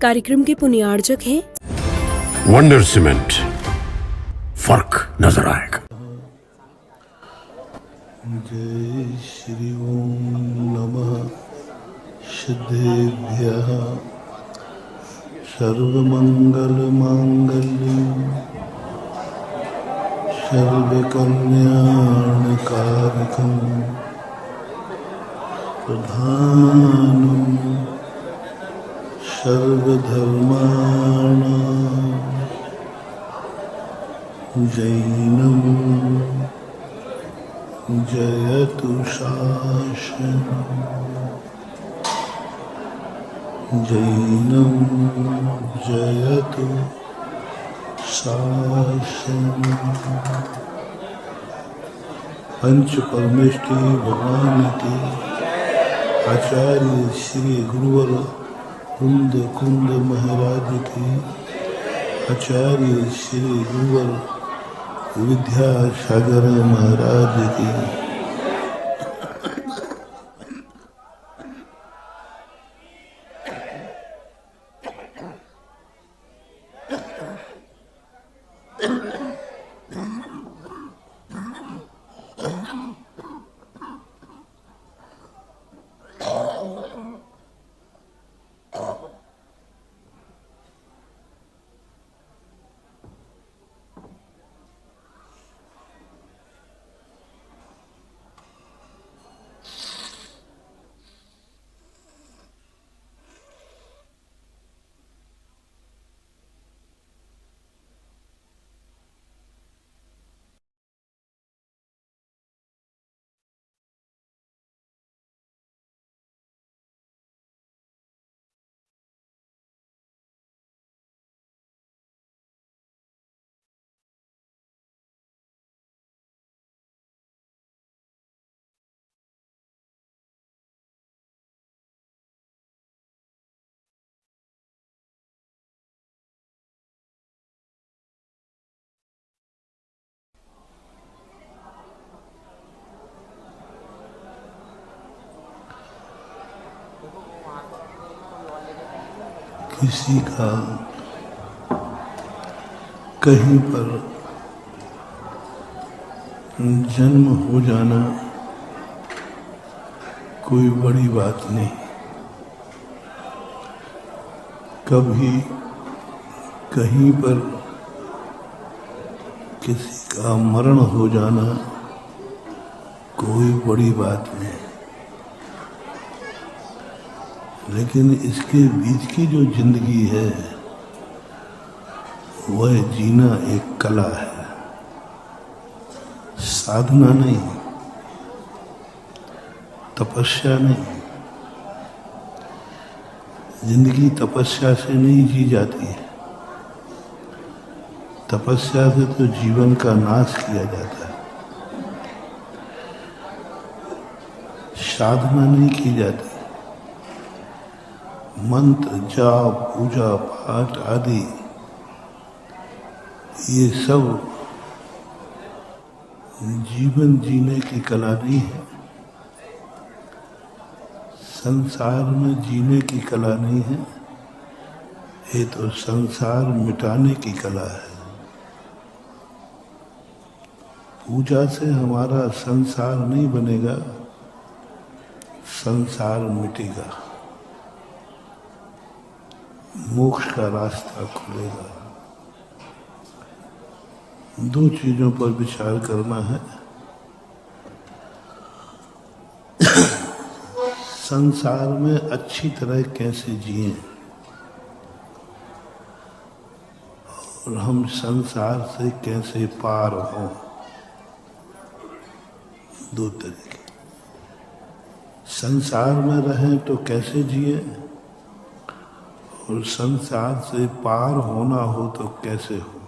कार्यक्रम के पुण्यार्चक हैं वंडर सीमेंट, फर्क नजर आएगा। जय श्री ओम नमः सिद्धेभ्यः सर्वमंगल मांगल्यं सर्वकल्याणकारकं प्रधानं सर्वधर्माणां जैनं जयतु शासनम् जैनं जयतु शासनम्। पंच परमेष्टि भगवान की आचार्य श्री गुरुवर कुंद कुंद महाराज की आचार्य श्री गुरुवर विद्यासागर महाराज की किसी का कहीं पर जन्म हो जाना कोई बड़ी बात नहीं, कभी कहीं पर किसी का मरण हो जाना कोई बड़ी बात नहीं, लेकिन इसके बीच की जो जिंदगी है वह जीना एक कला है, साधना नहीं, तपस्या नहीं। जिंदगी तपस्या से नहीं जी जाती है, तपस्या से तो जीवन का नाश किया जाता है, साधना नहीं की जाती। मंत्र जाप पूजा पाठ आदि ये सब जीवन जीने की कला नहीं है, संसार में जीने की कला नहीं है, ये तो संसार मिटाने की कला है। पूजा से हमारा संसार नहीं बनेगा, संसार मिटेगा, मोक्ष का रास्ता खुलेगा। दो चीजों पर विचार करना है। संसार में अच्छी तरह कैसे जिएं और हम संसार से कैसे पार हों। दो तरीके। संसार में रहें तो कैसे जिए और संसार से पार होना हो तो कैसे हो।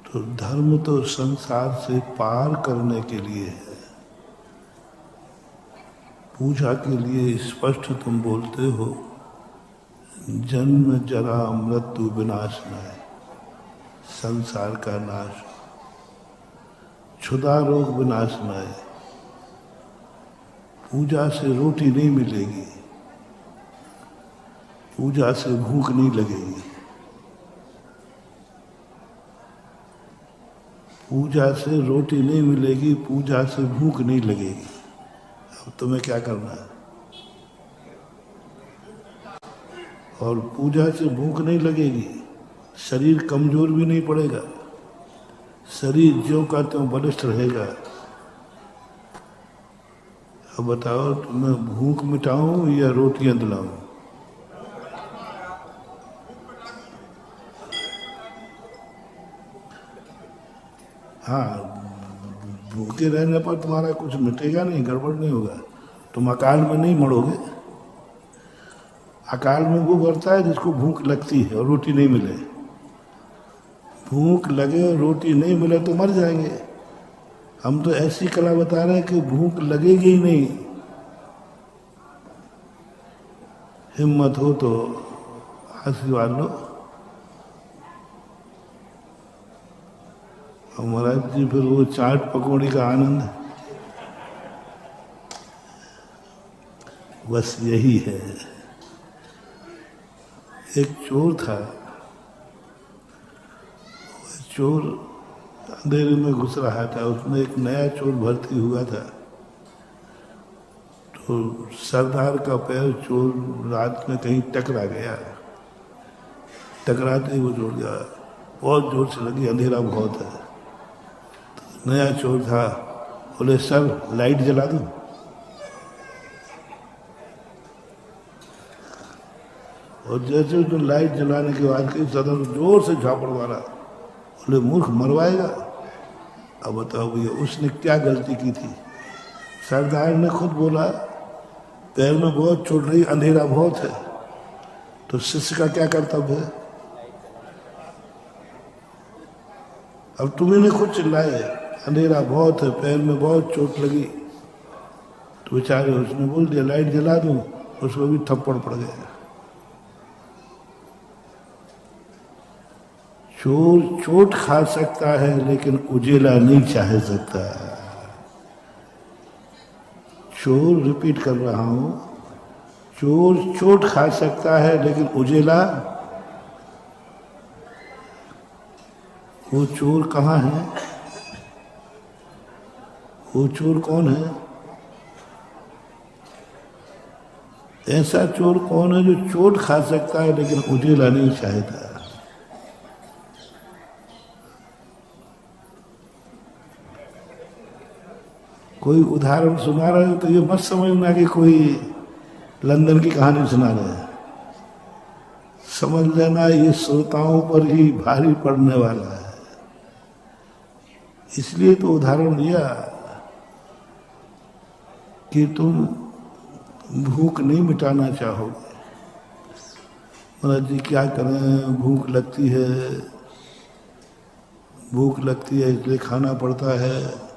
तो धर्म तो संसार से पार करने के लिए है। पूजा के लिए स्पष्ट तुम बोलते हो जन्म जरा मृत्यु विनाशनाय, संसार का नाश, क्षुधा रोग विनाशनाय। पूजा से रोटी नहीं मिलेगी, पूजा से भूख नहीं लगेगी, पूजा से रोटी नहीं मिलेगी, पूजा से भूख नहीं लगेगी। अब तुम्हें क्या करना है? और पूजा से भूख नहीं लगेगी, शरीर कमजोर भी नहीं पड़ेगा, शरीर ज्यों का त्यों बलिष्ठ रहेगा। अब बताओ, तुम्हें भूख मिटाऊं या रोटियां दिलाऊं? हाँ, भूखे रहने पर तुम्हारा कुछ मिटेगा नहीं, गड़बड़ नहीं होगा, तुम अकाल में नहीं मरोगे। अकाल में वो मरता है जिसको भूख लगती है और रोटी नहीं मिले। भूख लगे और रोटी नहीं मिले तो मर जाएंगे। हम तो ऐसी कला बता रहे हैं कि भूख लगेगी ही नहीं। हिम्मत हो तो आशीर्वाद लो। और महाराज जी फिर वो चाट पकौड़ी का आनंद बस यही है। एक चोर था, चोर अंधेरे में घुस रहा था, उसमें एक नया चोर भर्ती हुआ था। तो सरदार का पैर चोर रात में कहीं टकरा गया, टकराते ही वो जोड़ गया, बहुत जोर से लगी, अंधेरा बहुत है। तो नया चोर था, बोले सर लाइट जला दूं? और जैसे उसने लाइट जलाने के बाद कहीं सदन जोर से झापड़ मारा, बोले मूर्ख मरवाएगा। अब बताओ भैया उसने क्या गलती की थी? सरदार ने खुद बोला पैर में बहुत चोट रही, अंधेरा बहुत है, तो शिष्य का क्या कर्तव्य है? अब तुम्हें ने खुद चिल्लाए अंधेरा बहुत है, पैर में बहुत चोट लगी, तो बेचारे उसने बोल दिया लाइट जला दूं, उसको भी थप्पड़ पड़ गया। चोर चोट खा सकता है लेकिन उजेला नहीं चाह सकता। चोर, रिपीट कर रहा हूं, चोर चोट खा सकता है लेकिन उजेला, वो चोर कहाँ है? वो चोर कौन है? ऐसा चोर कौन है जो चोट खा सकता है लेकिन उजेला नहीं चाहता? कोई उदाहरण सुना रहे हो तो ये मत समझना कि कोई लंदन की कहानी सुना रहे हैं। समझ लेना ये श्रोताओं पर ही भारी पड़ने वाला है, इसलिए तो उदाहरण दिया कि तुम भूख नहीं मिटाना चाहोगे। महाराज जी क्या करें, भूख लगती है, भूख लगती है इसलिए खाना पड़ता है।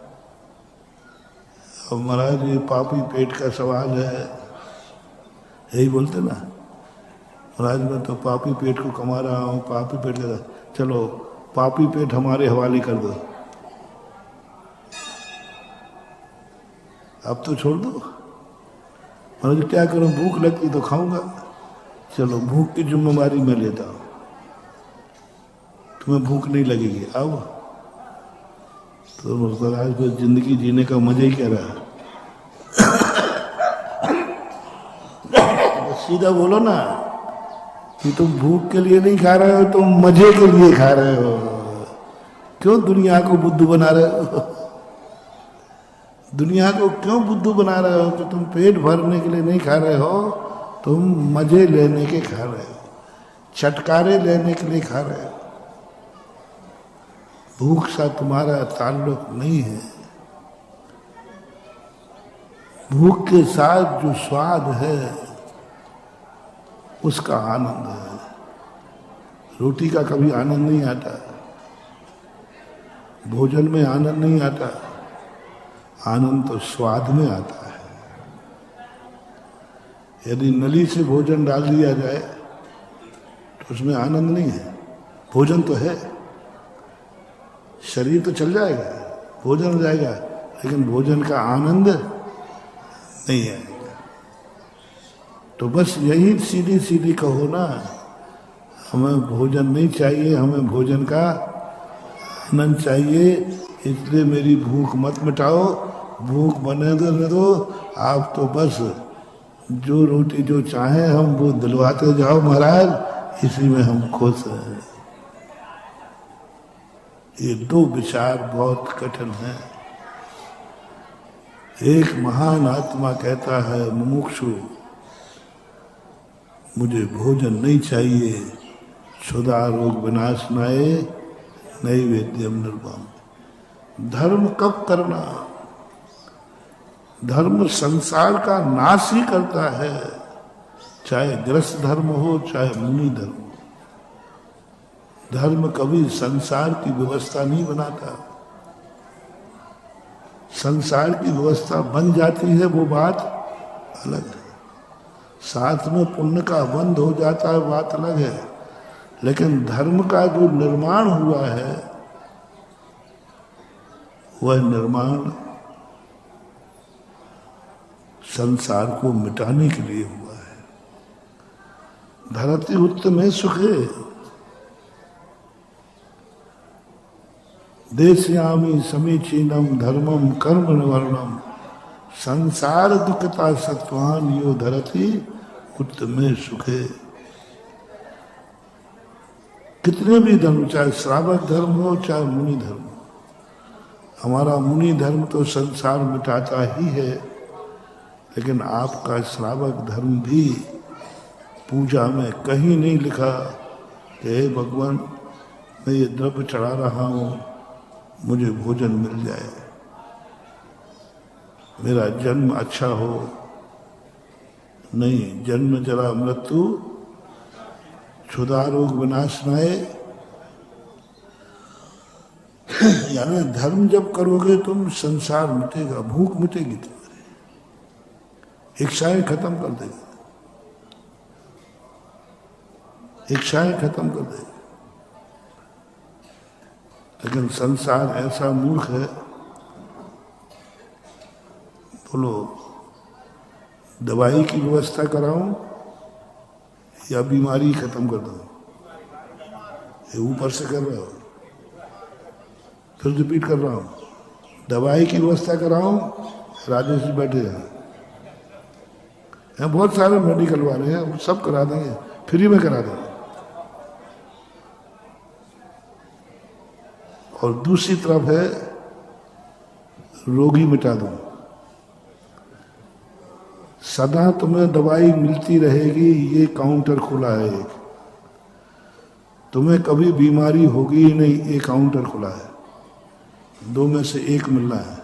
अब महाराज ये पापी पेट का सवाल है, यही बोलते ना, महाराज मैं तो पापी पेट को कमा रहा हूँ, पापी पेट का, चलो पापी पेट हमारे हवाले कर दो, अब तो छोड़ दो। महाराज क्या करूँ, भूख लगती तो खाऊंगा, चलो भूख की जिम्मेदारी मैं लेता हूँ, तुम्हें भूख नहीं लगेगी, आओ। तो महाराज फिर जिंदगी जीने का मजा ही क्या रहा? सीधा बोलो ना कि तुम भूख के लिए नहीं खा रहे हो, तुम मजे के लिए खा रहे हो। क्यों दुनिया को बुद्धू बना रहे हो? दुनिया को क्यों बुद्धू बना रहे हो कि तुम पेट भरने के लिए नहीं खा रहे हो, तुम मजे लेने के खा रहे हो, चटकारे लेने के लिए खा रहे हो। भूख सा तुम्हारा ताल्लुक नहीं है। भूख के साथ जो स्वाद है उसका आनंद है। रोटी का कभी आनंद नहीं आता, भोजन में आनंद नहीं आता, आनंद तो स्वाद में आता है। यदि नली से भोजन डाल दिया जाए तो उसमें आनंद नहीं है, भोजन तो है, शरीर तो चल जाएगा, भोजन हो जाएगा, लेकिन भोजन का आनंद नहीं आएगा। तो तो बस यही सीधी सीधी कहो ना, हमें भोजन नहीं चाहिए, हमें भोजन का आनंद चाहिए, इसलिए मेरी भूख मत मिटाओ, भूख बने दो, आप तो बस जो रोटी जो चाहे हम वो दिलवाते जाओ महाराज, इसी में हम खुश हैं। ये दो विचार बहुत कठिन हैं। एक महान आत्मा कहता है मुमुक्षु मुझे भोजन नहीं चाहिए, क्षुधा रोग विनाशनाय नैवेद्यम निर्वाम। धर्म कब करना? धर्म संसार का नाश ही करता है, चाहे गृहस्थ धर्म हो चाहे मुनि धर्म। धर्म कभी संसार की व्यवस्था नहीं बनाता। संसार की व्यवस्था बन जाती है वो बात अलग है, साथ में पुण्य का बंद हो जाता है बात अलग है, लेकिन धर्म का जो निर्माण हुआ है वह निर्माण संसार को मिटाने के लिए हुआ है। धरती उत्तमे सुखे देशयामी समीचीनम धर्मम कर्म वर्णम संसार दुखता सत्वान यो धरती उत्तमे सुखे। कितने भी धर्म, चाहे श्रावक धर्म हो चाहे मुनि धर्म हो, हमारा मुनि धर्म तो संसार मिटाता ही है, लेकिन आपका श्रावक धर्म भी पूजा में कहीं नहीं लिखा कि हे भगवान मैं ये द्रव्य चढ़ा रहा हूँ, मुझे भोजन मिल जाए, मेरा जन्म अच्छा हो। नहीं, जन्म जरा मृत्यु क्षुधा रोग विनाशनाय। यानी धर्म जब करोगे तुम संसार मिटेगा, भूख मिटेगी, तुम्हारी इच्छाएं खत्म कर देगा, इच्छाएं खत्म कर देगा। लेकिन संसार ऐसा मूर्ख है, बोलो दवाई की व्यवस्था कराऊं या बीमारी खत्म कर दूं? ये ऊपर से कर रहा हूं, फिर रिपीट कर रहा हूं, दवाई की व्यवस्था कराऊं, राजेश जी बैठे हैं, बहुत सारे मेडिकल वाले हैं, वो सब करा देंगे, फ्री में करा देंगे। और दूसरी तरफ है रोगी मिटा दो, सदा तुम्हें दवाई मिलती रहेगी, ये काउंटर खुला है एक, तुम्हें कभी बीमारी होगी ही नहीं, ये काउंटर खुला है, दो में से एक मिलना है?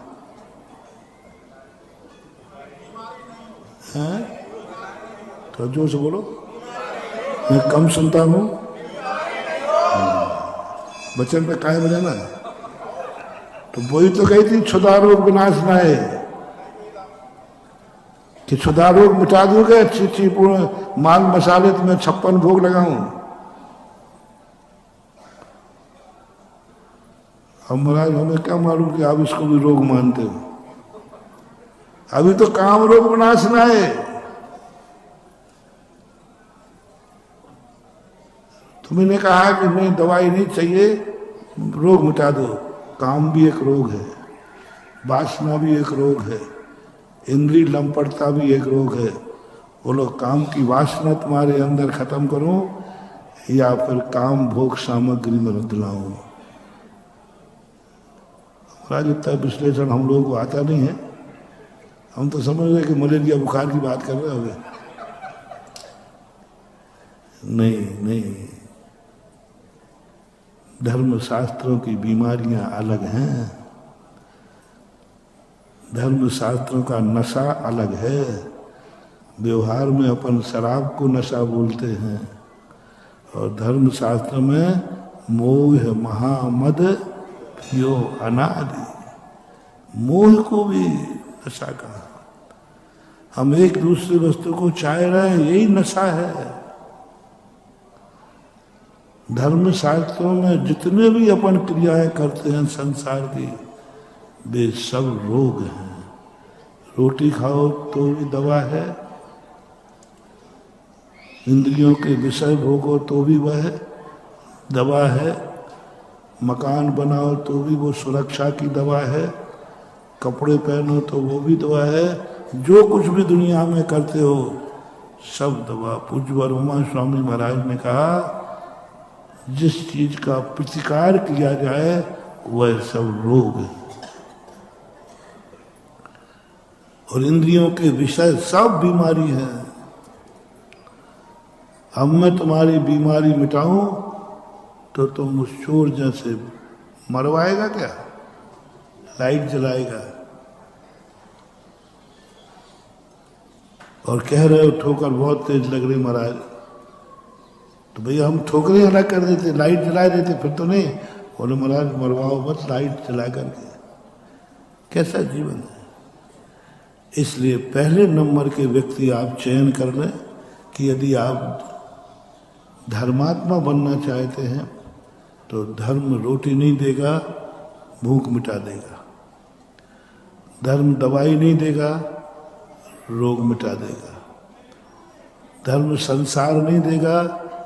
तो जोर से बोलो, मैं कम सुनता हूं, बचन पे काहे बजाना है? तो वही तो कही थी क्षुधा रोग विनाशनाय, कि क्षुधा रोग मिटा दोगे, अच्छी अच्छी पूर्ण माल मसाले तुम्हें 56 भोग लगाऊं। अब महाराज हमें क्या मालूम कि आप इसको भी रोग मानते हो? अभी तो काम रोग विनाशनाय है। तुमने कहा कि नहीं दवाई नहीं चाहिए, रोग मिटा दो। काम भी एक रोग है, वासना भी एक रोग है, इंद्रिय लंपटता भी एक रोग है। बोलो काम की वासना तुम्हारे अंदर खत्म करो या फिर काम भोग सामग्री में दिलाओ। हमारा जितना विश्लेषण हम लोगों को आता नहीं है, हम तो समझ रहे कि मलेरिया बुखार की बात कर रहे होंगे। नहीं नहीं, धर्म शास्त्रों की बीमारियां अलग हैं, धर्म शास्त्रों का नशा अलग है। व्यवहार में अपन शराब को नशा बोलते हैं, और धर्म शास्त्र में मोह महामद यो अनादि, मोह को भी नशा कहा। हम एक दूसरे वस्तु को चाह रहे हैं, यही नशा है। धर्म शास्त्रों में जितने भी अपन क्रियाएं करते हैं संसार की, वे सब रोग हैं। रोटी खाओ तो भी दवा है, इंद्रियों के विषय भोगो तो भी वह दवा है, मकान बनाओ तो भी वो सुरक्षा की दवा है, कपड़े पहनो तो वो भी दवा है, जो कुछ भी दुनिया में करते हो सब दवा। पूज्य वर्मा स्वामी महाराज ने कहा जिस चीज का प्रतिकार किया जाए वह सब रोग है, और इंद्रियों के विषय सब बीमारी है। अब मैं तुम्हारी बीमारी मिटाऊं तो तुम उस चोर जैसे मरवाएगा क्या, लाइट जलाएगा और कह रहे हो ठोकर बहुत तेज लग रही महाराज, तो भैया हम ठोकरें अलग कर देते, लाइट जला देते, फिर तो नहीं। बोले महाराज मरवाओ बस लाइट जला करके। कैसा जीवन है। इसलिए पहले नंबर के व्यक्ति आप चयन कर लें कि यदि आप धर्मात्मा बनना चाहते हैं तो धर्म रोटी नहीं देगा, भूख मिटा देगा। धर्म दवाई नहीं देगा, रोग मिटा देगा। धर्म संसार नहीं देगा,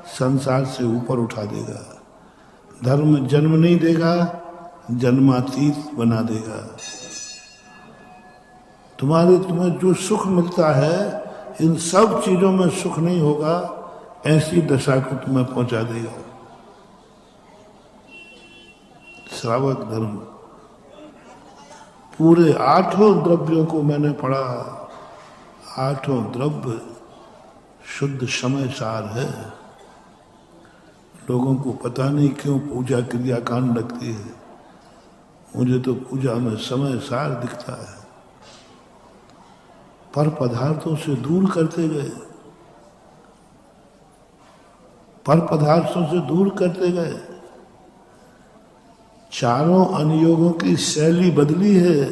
संसार से ऊपर उठा देगा। धर्म जन्म नहीं देगा, जन्मातीत बना देगा। तुम्हें जो सुख मिलता है इन सब चीजों में सुख नहीं होगा, ऐसी दशा को तुम्हें पहुंचा देगा। श्रावक धर्म पूरे 8 द्रव्यों को मैंने पढ़ा। 8 द्रव्य शुद्ध समय सार है। लोगों को पता नहीं क्यों पूजा क्रिया कांड लगती है। मुझे तो पूजा में समय सार दिखता है। पर पदार्थों से दूर करते गए, पर पदार्थों से दूर करते गए। चारों अनुयोगों की शैली बदली है,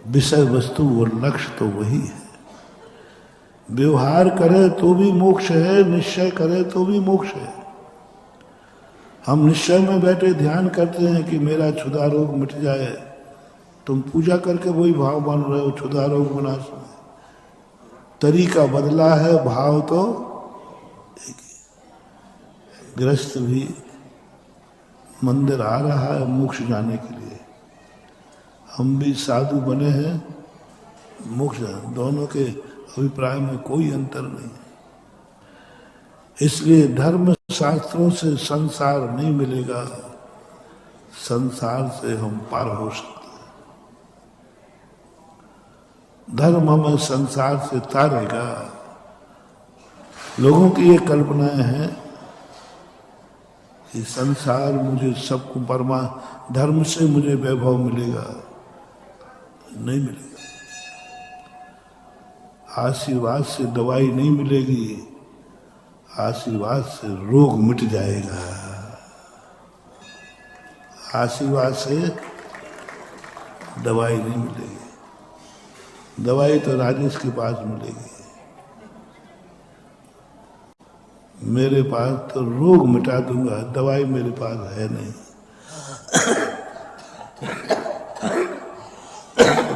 विषय वस्तु और लक्ष्य तो वही है। व्यवहार करे तो भी मोक्ष है, निश्चय करे तो भी मोक्ष है। हम निश्चय में बैठे ध्यान करते हैं कि मेरा क्षुधा रोग मिट जाए, तुम पूजा करके वही भाव बन रहे हो, क्षुधा रोग बना। तरीका बदला है, भाव तो एक ही। गृहस्थ भी मंदिर आ रहा है मोक्ष जाने के लिए, हम भी साधु बने हैं मोक्ष। दोनों के अभिप्राय में कोई अंतर नहीं। इसलिए धर्म शास्त्रों से संसार नहीं मिलेगा, संसार से हम पार हो सकते हैं। धर्म हमें संसार से तारेगा। लोगों की ये कल्पनाएं हैं कि संसार मुझे सबको परमा, धर्म से मुझे वैभव मिलेगा। नहीं मिलेगा। आशीर्वाद से दवाई नहीं मिलेगी, आशीर्वाद से रोग मिट जाएगा। आशीर्वाद से दवाई नहीं मिलेगी। दवाई तो राजेश के पास मिलेगी, मेरे पास तो रोग मिटा दूंगा, दवाई मेरे पास है नहीं।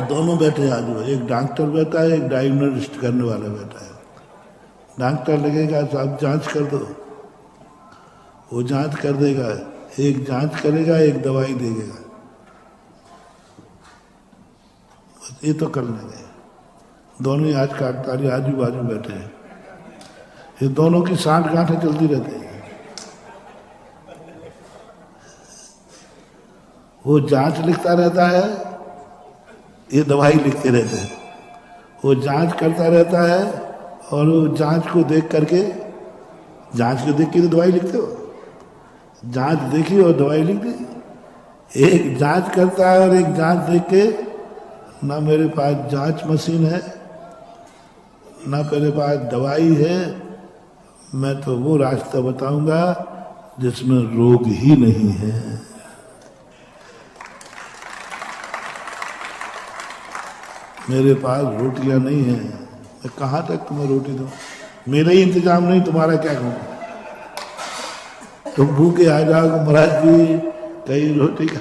दोनों बैठे आजू, एक डॉक्टर बैठा है, एक डायग्नोसिस्ट करने वाला बैठा है। डॉक्टर लगेगा तो आप जांच कर दो, वो जांच कर देगा। एक जांच करेगा, एक दवाई देगा। ये तो कर लेंगे। दोनों ही आज काटकारी आजू बाजू बैठे हैं। ये दोनों की 60 गांठें चलती रहती हैं। वो जांच लिखता रहता है, ये दवाई लिखते रहते हैं। वो जांच करता रहता है और वो जांच को देख करके, जांच को देख के तो दवाई लिखते हो। जांच देखी और दवाई लिख दी। एक जांच करता है और एक जांच देख के, ना मेरे पास जांच मशीन है, ना मेरे पास दवाई है, मैं तो वो रास्ता बताऊंगा जिसमें रोग ही नहीं है। मेरे पास रोटियां नहीं है, मैं कहाँ तक तुम्हें रोटी दूं? मेरा ही इंतजाम नहीं, तुम्हारा क्या कहूँ? तुम भूखे आ जाओगे महाराज जी, कहीं रोटी का।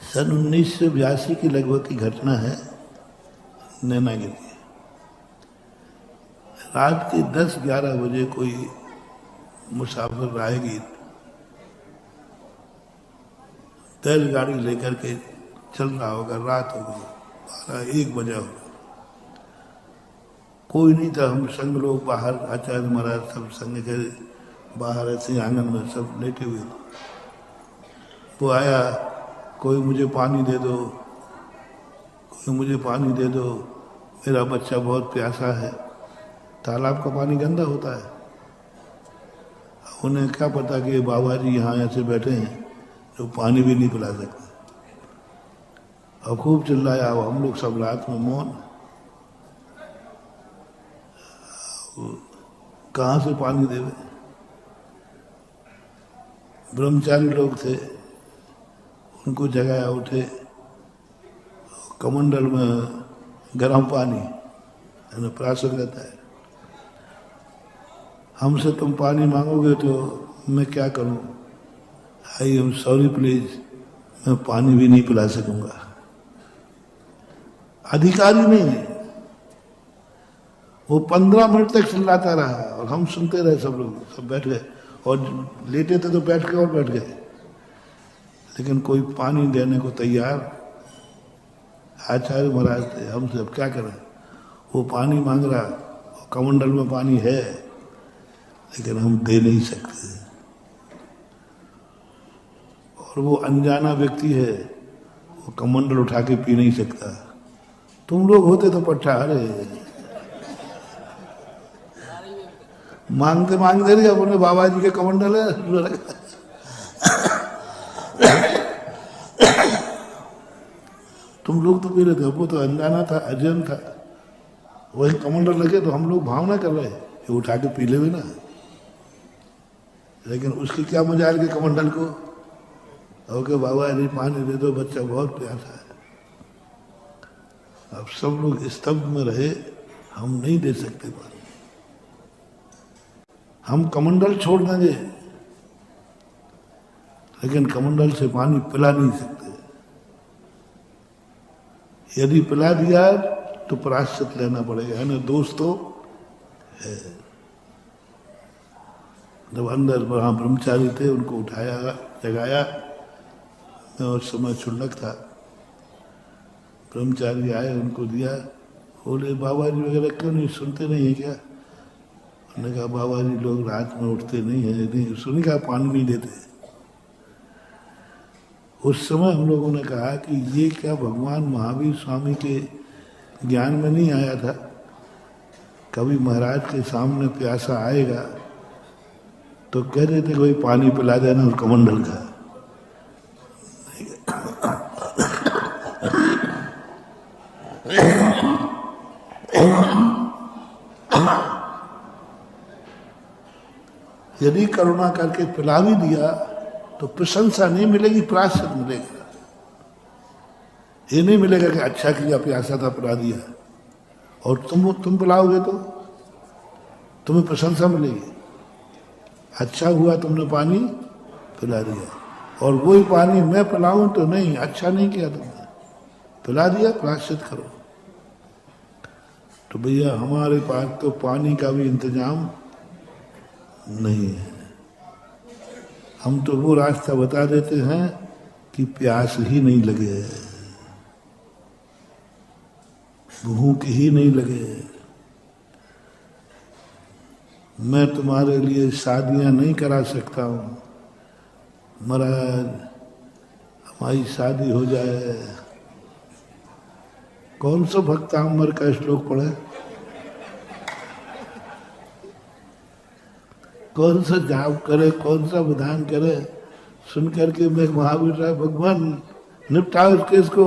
सन 1982 की लगभग की घटना है। नैनागिरी। रात के 10-11 बजे कोई मुसाफिर राहगीर बैलगाड़ी लेकर के चल रहा होगा, रात हो गई, 12-1 बजा होगा, कोई नहीं था। हम संग लोग बाहर, आचार्य महाराज सब संग के बाहर ऐसे आंगन में सब लेटे हुए थे। वो आया, कोई मुझे पानी दे दो, कोई मुझे पानी दे दो, मेरा बच्चा बहुत प्यासा है। तालाब का पानी गंदा होता है, उन्हें क्या पता कि बाबा जी यहाँ ऐसे बैठे हैं जो पानी भी नहीं पिला सकते। और खूब चिल्लाया, हम लोग सब रात में मौन, कहाँ से पानी देवे। ब्रह्मचारी लोग थे, उनको जगाया, उठे, कमंडल में गर्म पानी प्राशक रहता है, हमसे तुम पानी मांगोगे तो मैं क्या करूं, आई एम सॉरी प्लीज, मैं पानी भी नहीं पिला सकूंगा। अधिकारी नहीं है वो। 15 मिनट तक चिल्लाता रहा और हम सुनते रहे, सब लोग सब बैठ गए, और लेटे थे तो बैठ गए और बैठ गए, लेकिन कोई पानी देने को तैयार। आचार्य महाराज थे, हमसे अब क्या करें। वो पानी मांग रहा, कमंडल में पानी है, लेकिन हम दे नहीं सकते। और वो अनजाना व्यक्ति है, वो कमंडल उठा के पी नहीं सकता। तुम लोग होते तो पट्टा, अरे मांगते मांगते रहे, अपने बाबा जी के कमंडल है, तुम लोग तो पी रहे थे। वो तो अनजाना था, अजन था, वही कमंडल लगे तो हम लोग भावना कर रहे ये उठा के पी ले ना, लेकिन उसकी क्या मजाल के कमंडल को। ओके बाबा जी पानी दे दो, बच्चा बहुत प्यासा है। अब सब लोग स्तब्ध में रहे, हम नहीं दे सकते पानी। हम कमंडल छोड़ देंगे, लेकिन कमंडल से पानी पिला नहीं सकते। यदि पिला दिया तो प्रायश्चित लेना पड़ेगा, है ना दोस्तों। है जब अंदर वहां ब्रह्मचारी थे, उनको उठाया, जगाया, मैं उस समय क्षुल्लक था। ब्रह्मचारी आए, उनको दिया, बोले बाबा जी वगैरह क्यों नहीं सुनते नहीं है क्या। उन्होंने कहा बाबा जी लोग रात में उठते नहीं है, नहीं सुनी, कहा पानी नहीं देते। उस समय हम लोगों ने कहा कि ये क्या भगवान महावीर स्वामी के ज्ञान में नहीं आया था, कभी महाराज के सामने प्यासा आएगा तो कह रहे थे कोई पानी पिला देना और कमंडल का। यदि करुणा करके पिला भी दिया तो प्रशंसा नहीं मिलेगी, प्रायश्चित मिलेगा। ये नहीं मिलेगा कि अच्छा किया, प्यासा था पिला दिया, और तुम पिलाओगे तो तुम्हें प्रशंसा मिलेगी। अच्छा हुआ तुमने पानी पिला दिया, और वही पानी मैं पिलाऊं तो नहीं, अच्छा नहीं किया तुमने, पिला दिया, प्रायश्चित करो। तो भैया हमारे पास तो पानी का भी इंतजाम नहीं है। हम तो वो रास्ता बता देते हैं कि प्यास ही नहीं लगे, भूख ही नहीं लगे। मैं तुम्हारे लिए शादियां नहीं करा सकता हूँ, महाराज हमारी शादी हो जाए। कौन सा भक्तांबर का श्लोक पढ़े, कौन सा जाप करे, कौन सा विधान करे, सुन करके मैं महावीर राय भगवान निपटाओ इस केस को।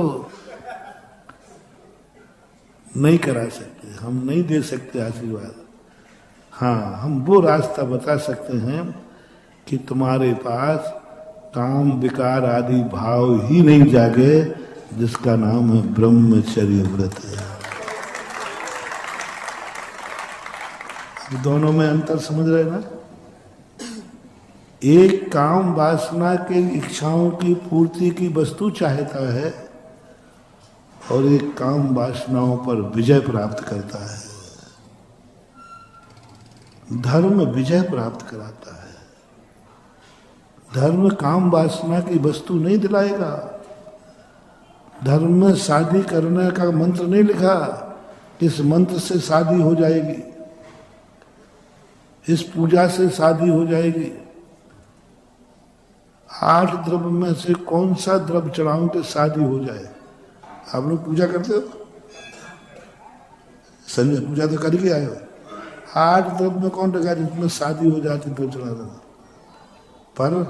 नहीं करा सकते, हम नहीं दे सकते आशीर्वाद। हाँ, हम वो रास्ता बता सकते हैं कि तुम्हारे पास काम विकार आदि भाव ही नहीं जागे, जिसका नाम है ब्रह्मचर्य व्रत। दोनों में अंतर समझ रहे ना। एक काम वासना के इच्छाओं की पूर्ति की वस्तु चाहता है, और एक काम वासनाओं पर विजय प्राप्त करता है। धर्म विजय प्राप्त कराता है। धर्म काम वासना की वस्तु नहीं दिलाएगा। धर्म में शादी करने का मंत्र नहीं लिखा, इस मंत्र से शादी हो जाएगी, इस पूजा से शादी हो जाएगी। 8 द्रव्य में से कौन सा द्रव्य चढ़ाऊं कि शादी हो जाए? आप लोग पूजा करते हो? संजय पूजा तो करके आए हो। 8 द्रव्य में कौन लगा जिसमें शादी हो जाती तो चढ़ा देना। पर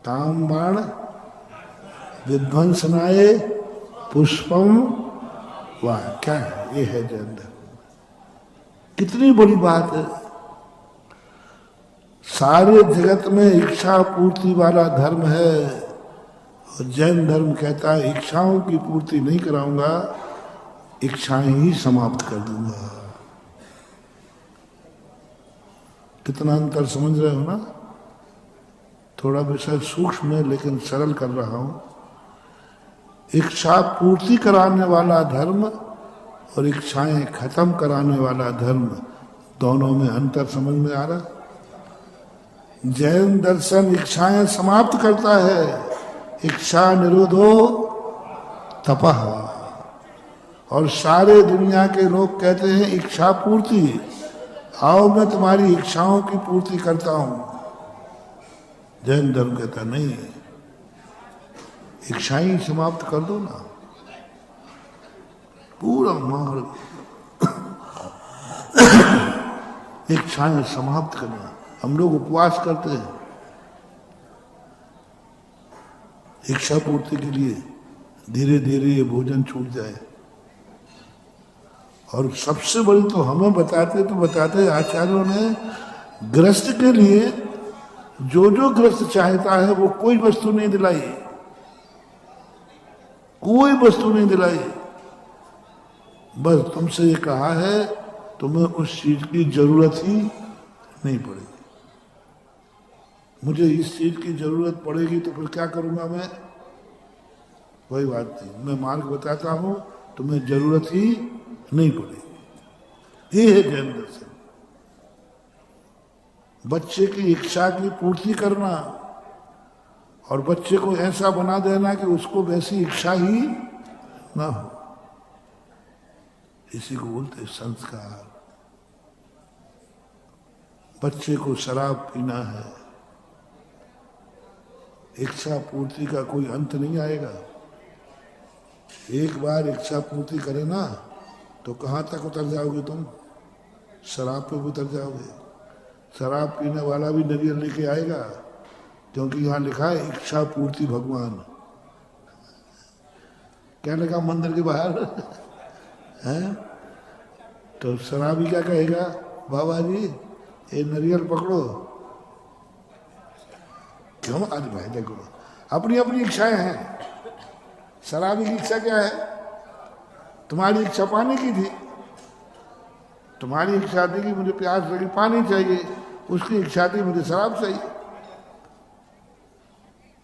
ताम्बाण विध्वंसनाए पुष्पम, वाह क्या है, ये है जैन धर्म। कितनी बड़ी बात है। सारे जगत में इच्छा पूर्ति वाला धर्म है और जैन धर्म कहता है इच्छाओं की पूर्ति नहीं कराऊंगा, इच्छाएं ही समाप्त कर दूंगा। कितना अंतर समझ रहे हो ना? थोड़ा विषय सूक्ष्म है लेकिन सरल कर रहा हूं। इच्छा पूर्ति कराने वाला धर्म और इच्छाएं खत्म कराने वाला धर्म, दोनों में अंतर समझ में आ रहा? जैन दर्शन इच्छाएं समाप्त करता है, इच्छा निरोधो तपः। और सारे दुनिया के लोग कहते हैं इच्छा पूर्ति, आओ मैं तुम्हारी इच्छाओं की पूर्ति करता हूं। जैन धर्म कहता नहीं, इच्छाएं समाप्त कर दो ना, पूरा मार्ग इच्छाएं समाप्त करना। हम लोग उपवास करते हैं इच्छा पूर्ति के लिए, धीरे धीरे ये भोजन छूट जाए। और सबसे बड़ी तो हमें बताते आचार्यों ने, ग्रस्त के लिए जो जो ग्रस्त चाहता है वो कोई वस्तु नहीं दिलाई, कोई वस्तु नहीं दिलाई। बस तुमसे ये कहा है तुम्हें उस चीज की जरूरत ही नहीं पड़ेगी। मुझे इस चीज की जरूरत पड़ेगी तो फिर क्या करूंगा मैं? कोई बात नहीं, मैं मार्ग बताता हूं, तुम्हें जरूरत ही नहीं पड़ेगी। ये है जैन दर्शन। बच्चे की इच्छा की पूर्ति करना और बच्चे को ऐसा बना देना कि उसको वैसी इच्छा ही ना हो, इसी को बोलते संस्कार। बच्चे को शराब पीना है, इच्छा पूर्ति का कोई अंत नहीं आएगा। एक बार इच्छा पूर्ति करे ना तो कहां तक उतर जाओगे तुम? शराब पे उतर जाओगे। शराब पीने वाला भी नरियल लेके आएगा, क्योंकि यहां लिखा है इच्छा पूर्ति भगवान। क्या लिखा मंदिर के बाहर है? तो शराबी क्या कहेगा? बाबा जी ये नरियल पकड़ो। क्यों? आज भाई देखो, अपनी अपनी इच्छाएं हैं। शराबी की इच्छा क्या है? तुम्हारी इच्छा पानी की थी, तुम्हारी इच्छा थी कि मुझे प्यास लगी पानी चाहिए, उसकी इच्छा थी मुझे शराब चाहिए।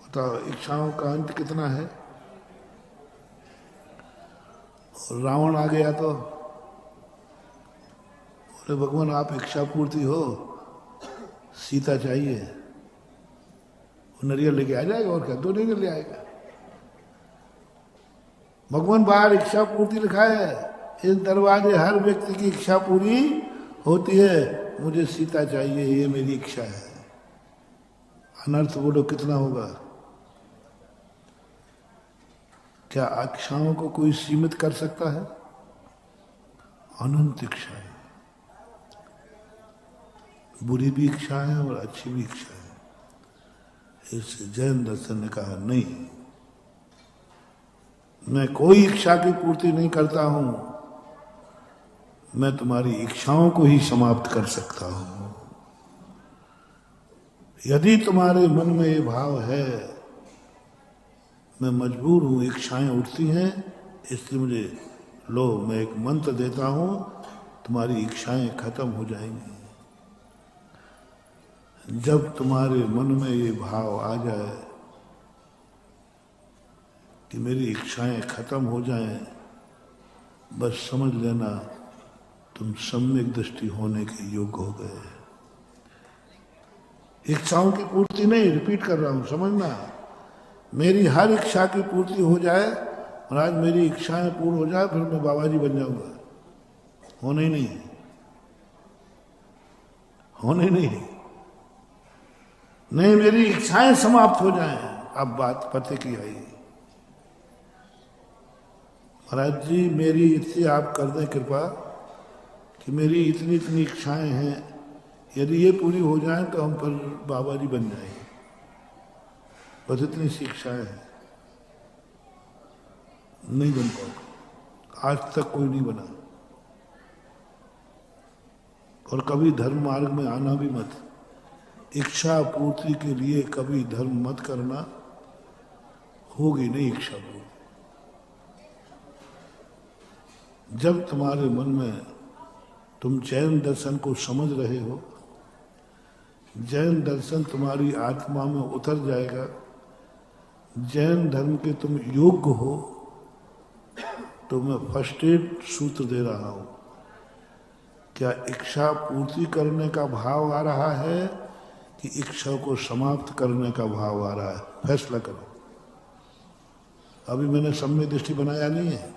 बताओ इच्छाओं का अंत कितना है? रावण आ गया तो बोले भगवान आप इच्छा पूर्ति हो, सीता चाहिए। वो नरियल लेके आ जाएगा और क्या, 2 नरियल ले आएगा। भगवान बाहर इच्छा पूर्ति लिखा है, इस दरवाजे हर व्यक्ति की इच्छा पूरी होती है। मुझे सीता चाहिए, ये मेरी इच्छा है। अनर्थ बोलो कितना होगा? क्या इच्छाओं को कोई सीमित कर सकता है? अनंत इच्छाएं, बुरी भी इच्छा है और अच्छी भी इच्छा है। इस जैन दर्शन ने कहा नहीं, मैं कोई इच्छा की पूर्ति नहीं करता हूं, मैं तुम्हारी इच्छाओं को ही समाप्त कर सकता हूं। यदि तुम्हारे मन में ये भाव है मैं मजबूर हूं, इच्छाएं उठती हैं, इसलिए मुझे लो मैं एक मंत्र देता हूं, तुम्हारी इच्छाएं खत्म हो जाएंगी। जब तुम्हारे मन में ये भाव आ जाए कि मेरी इच्छाएं खत्म हो जाएं, बस समझ लेना तुम सम्यक दृष्टि होने के योग्य हो गए। इच्छाओं की पूर्ति नहीं, रिपीट कर रहा हूं, समझना। मेरी हर इच्छा की पूर्ति हो जाए और आज मेरी इच्छाएं पूर्ण हो जाए, फिर मैं बाबा जी बन जाऊंगा। होने ही नहीं, होने नहीं, नहीं, मेरी इच्छाएं समाप्त हो जाएं। अब बात पते की आई। महाराज जी मेरी इतनी आप कर दें कृपा कि मेरी इतनी इतनी इच्छाएं हैं, यदि ये पूरी हो जाए तो हम पर बाबा जी बन जाएंगे। बस इतनी सी इच्छाएं हैं, नहीं बन पाओगे। आज तक कोई नहीं बना, और कभी धर्म मार्ग में आना भी मत। इच्छा पूर्ति के लिए कभी धर्म मत करना, होगी नहीं इच्छा पूर्ति। जब तुम्हारे मन में तुम जैन दर्शन को समझ रहे हो, जैन दर्शन तुम्हारी आत्मा में उतर जाएगा, जैन धर्म के तुम योग्य हो, तो मैं फर्स्ट एड सूत्र दे रहा हूं। क्या इच्छा पूर्ति करने का भाव आ रहा है कि इच्छा को समाप्त करने का भाव आ रहा है? फैसला करो। अभी मैंने सम्यक दृष्टि बनाया नहीं है।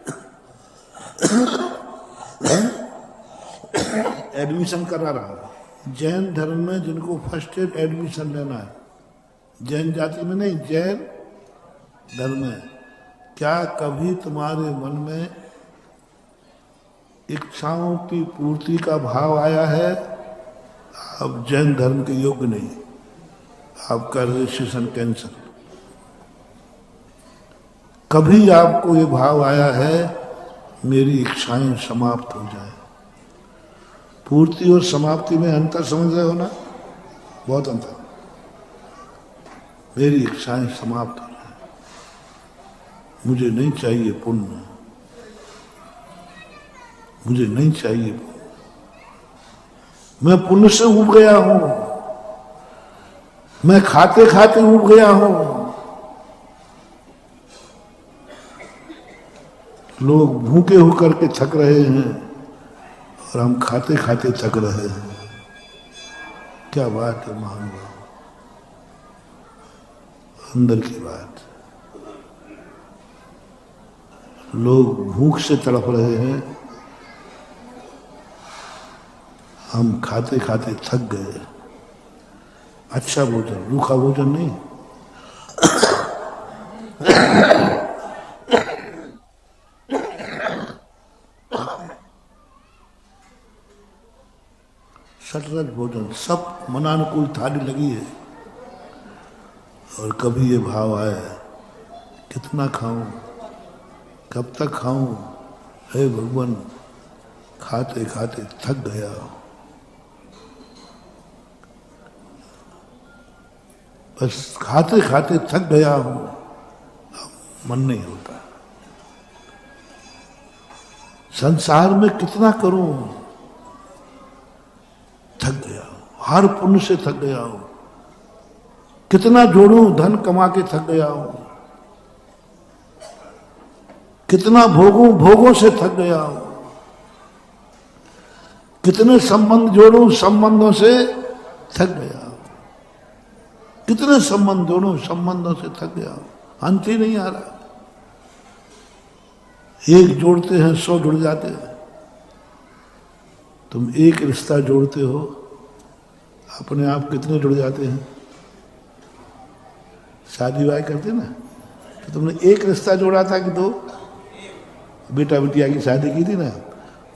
एडमिशन करा रहा हूं। जैन धर्म में जिनको फर्स्ट एड एडमिशन लेना है, जैन जाति में नहीं, जैन धर्म में, क्या कभी तुम्हारे मन में इच्छाओं की पूर्ति का भाव आया है? आप जैन धर्म के योग्य नहीं, आपका रजिस्ट्रेशन कैंसिल। कभी आपको ये भाव आया है मेरी इच्छाएं समाप्त हो जाए? पूर्ति और समाप्ति में अंतर समझ रहे हो ना? बहुत अंतर। मेरी इच्छाएं समाप्त हो जाए, मुझे नहीं चाहिए पुण्य, मुझे नहीं चाहिए पुण्य, मैं पुण्य से उब गया हूं, मैं खाते खाते उब गया हूं। लोग भूखे होकर के थक रहे हैं और हम खाते खाते थक रहे हैं। क्या बात है महानुभाव, अंदर की बात। लोग भूख से तड़प रहे हैं, हम खाते खाते थक गए। अच्छा भोजन, रूखा भोजन नहीं। सटरज भोजन, सब मनानुकूल थाली लगी है, और कभी ये भाव आए कितना खाऊं, कब तक खाऊं? हे भगवान, खाते खाते थक गया। बस खाते खाते थक गया हूं, अब मन नहीं होता। संसार में कितना करूं, थक गया हूं, हर पुण्य से थक गया हूं। कितना जोड़ूं, धन कमा के थक गया हूं। कितना भोगूं, भोगों से थक गया हूं। कितने संबंध जोड़ूं, संबंधों से थक गया हूं। कितने संबंध जोड़ूं, संबंधों से थक गया हूं। अंत ही नहीं आ रहा। एक जोड़ते हैं 100 जुड़ जाते हैं। तुम एक रिश्ता जोड़ते हो, अपने आप कितने जुड़ जाते हैं? शादी वादी करते ना, तो तुमने एक रिश्ता जोड़ा था कि 2? बेटा बिटिया की शादी की थी ना,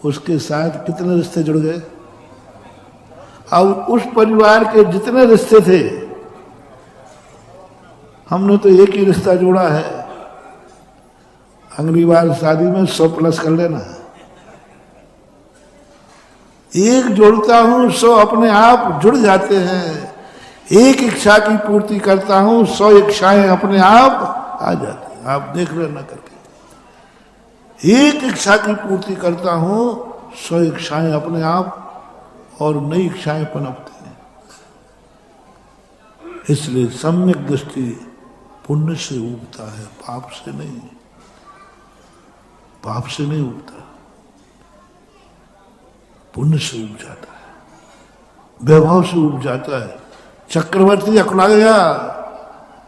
उसके साथ कितने रिश्ते जुड़ गए? अब उस परिवार के जितने रिश्ते थे, हमने तो एक ही रिश्ता जोड़ा है। अगली बार शादी में 100 प्लस कर लेना। एक जोड़ता हूं, 100 अपने आप जुड़ जाते हैं। एक इच्छा की पूर्ति करता हूं, 100 इच्छाएं अपने आप आ जाती हैं। आप देख लेना करके। एक इच्छा की पूर्ति करता हूं, 100 इच्छाएं अपने आप और नई इच्छाएं पनपती हैं। इसलिए सम्यक दृष्टि पुण्य से उगता है, पाप से नहीं। पाप से नहीं उगता। पुण्य से उब जाता है, वैभव से उब जाता है। चक्रवर्ती अकुला गया,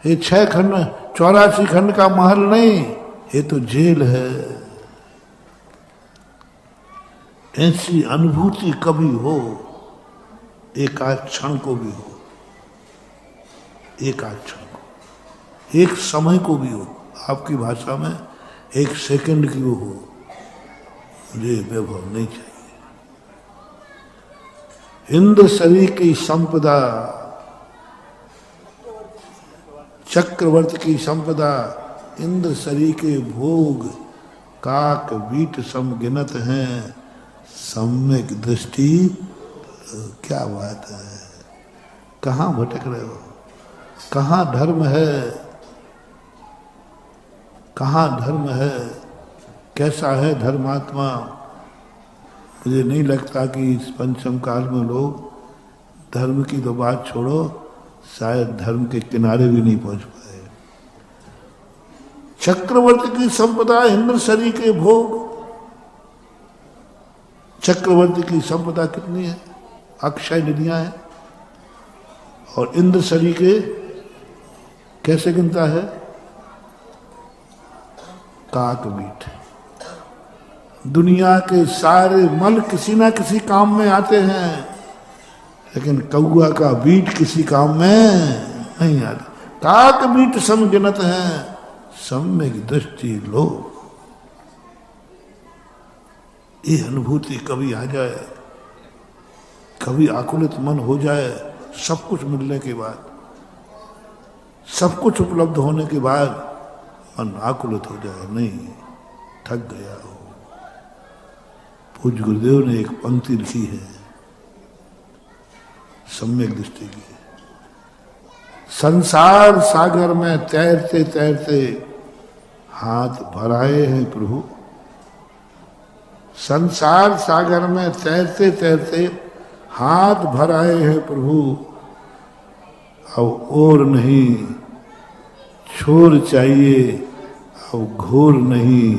ये 6 खंड 84 खंड का महल नहीं, ये तो जेल है। ऐसी अनुभूति कभी हो, एक आध क्षण को भी हो, एक आध क्षण को, एक समय को भी हो, आपकी भाषा में 1 सेकंड की वो हो, मुझे वैभव नहीं चाहिए। इंद्र शरीर की संपदा, चक्रवर्ती की संपदा, इंद्र शरीर के भोग काक बीट सम गिनत हैं, सम्यक दृष्टि। क्या बात है, कहाँ भटक रहे हो, कहाँ धर्म है, कहाँ धर्म है, कैसा है धर्मात्मा। मुझे नहीं लगता कि इस पंचम काल में लोग धर्म की तो बात छोड़ो, शायद धर्म के किनारे भी नहीं पहुंच पाए। चक्रवर्ती की संपदा, इंद्र शरीर के भोग। चक्रवर्ती की संपदा कितनी है? अक्षय निधियां हैं। और इंद्र शरीर के कैसे गिनता है? काक बीट। दुनिया के सारे मल किसी ना किसी काम में आते हैं, लेकिन कौआ का बीट किसी काम में नहीं आता। काक बीट सम गिनत हैं, सम्यक दृष्टि लो। ये अनुभूति कभी आ जाए, कभी आकुलित मन हो जाए, सब कुछ मिलने के बाद, सब कुछ उपलब्ध होने के बाद मन आकुलित हो जाए, नहीं थक गया हो। पूज्य गुरुदेव ने एक पंक्ति लिखी है सम्यक दृष्टि की। संसार सागर में तैरते तैरते हाथ भराए हैं प्रभु। संसार सागर में तैरते तैरते हाथ भराए हैं प्रभु। अब और नहीं छोर चाहिए, अब घोर नहीं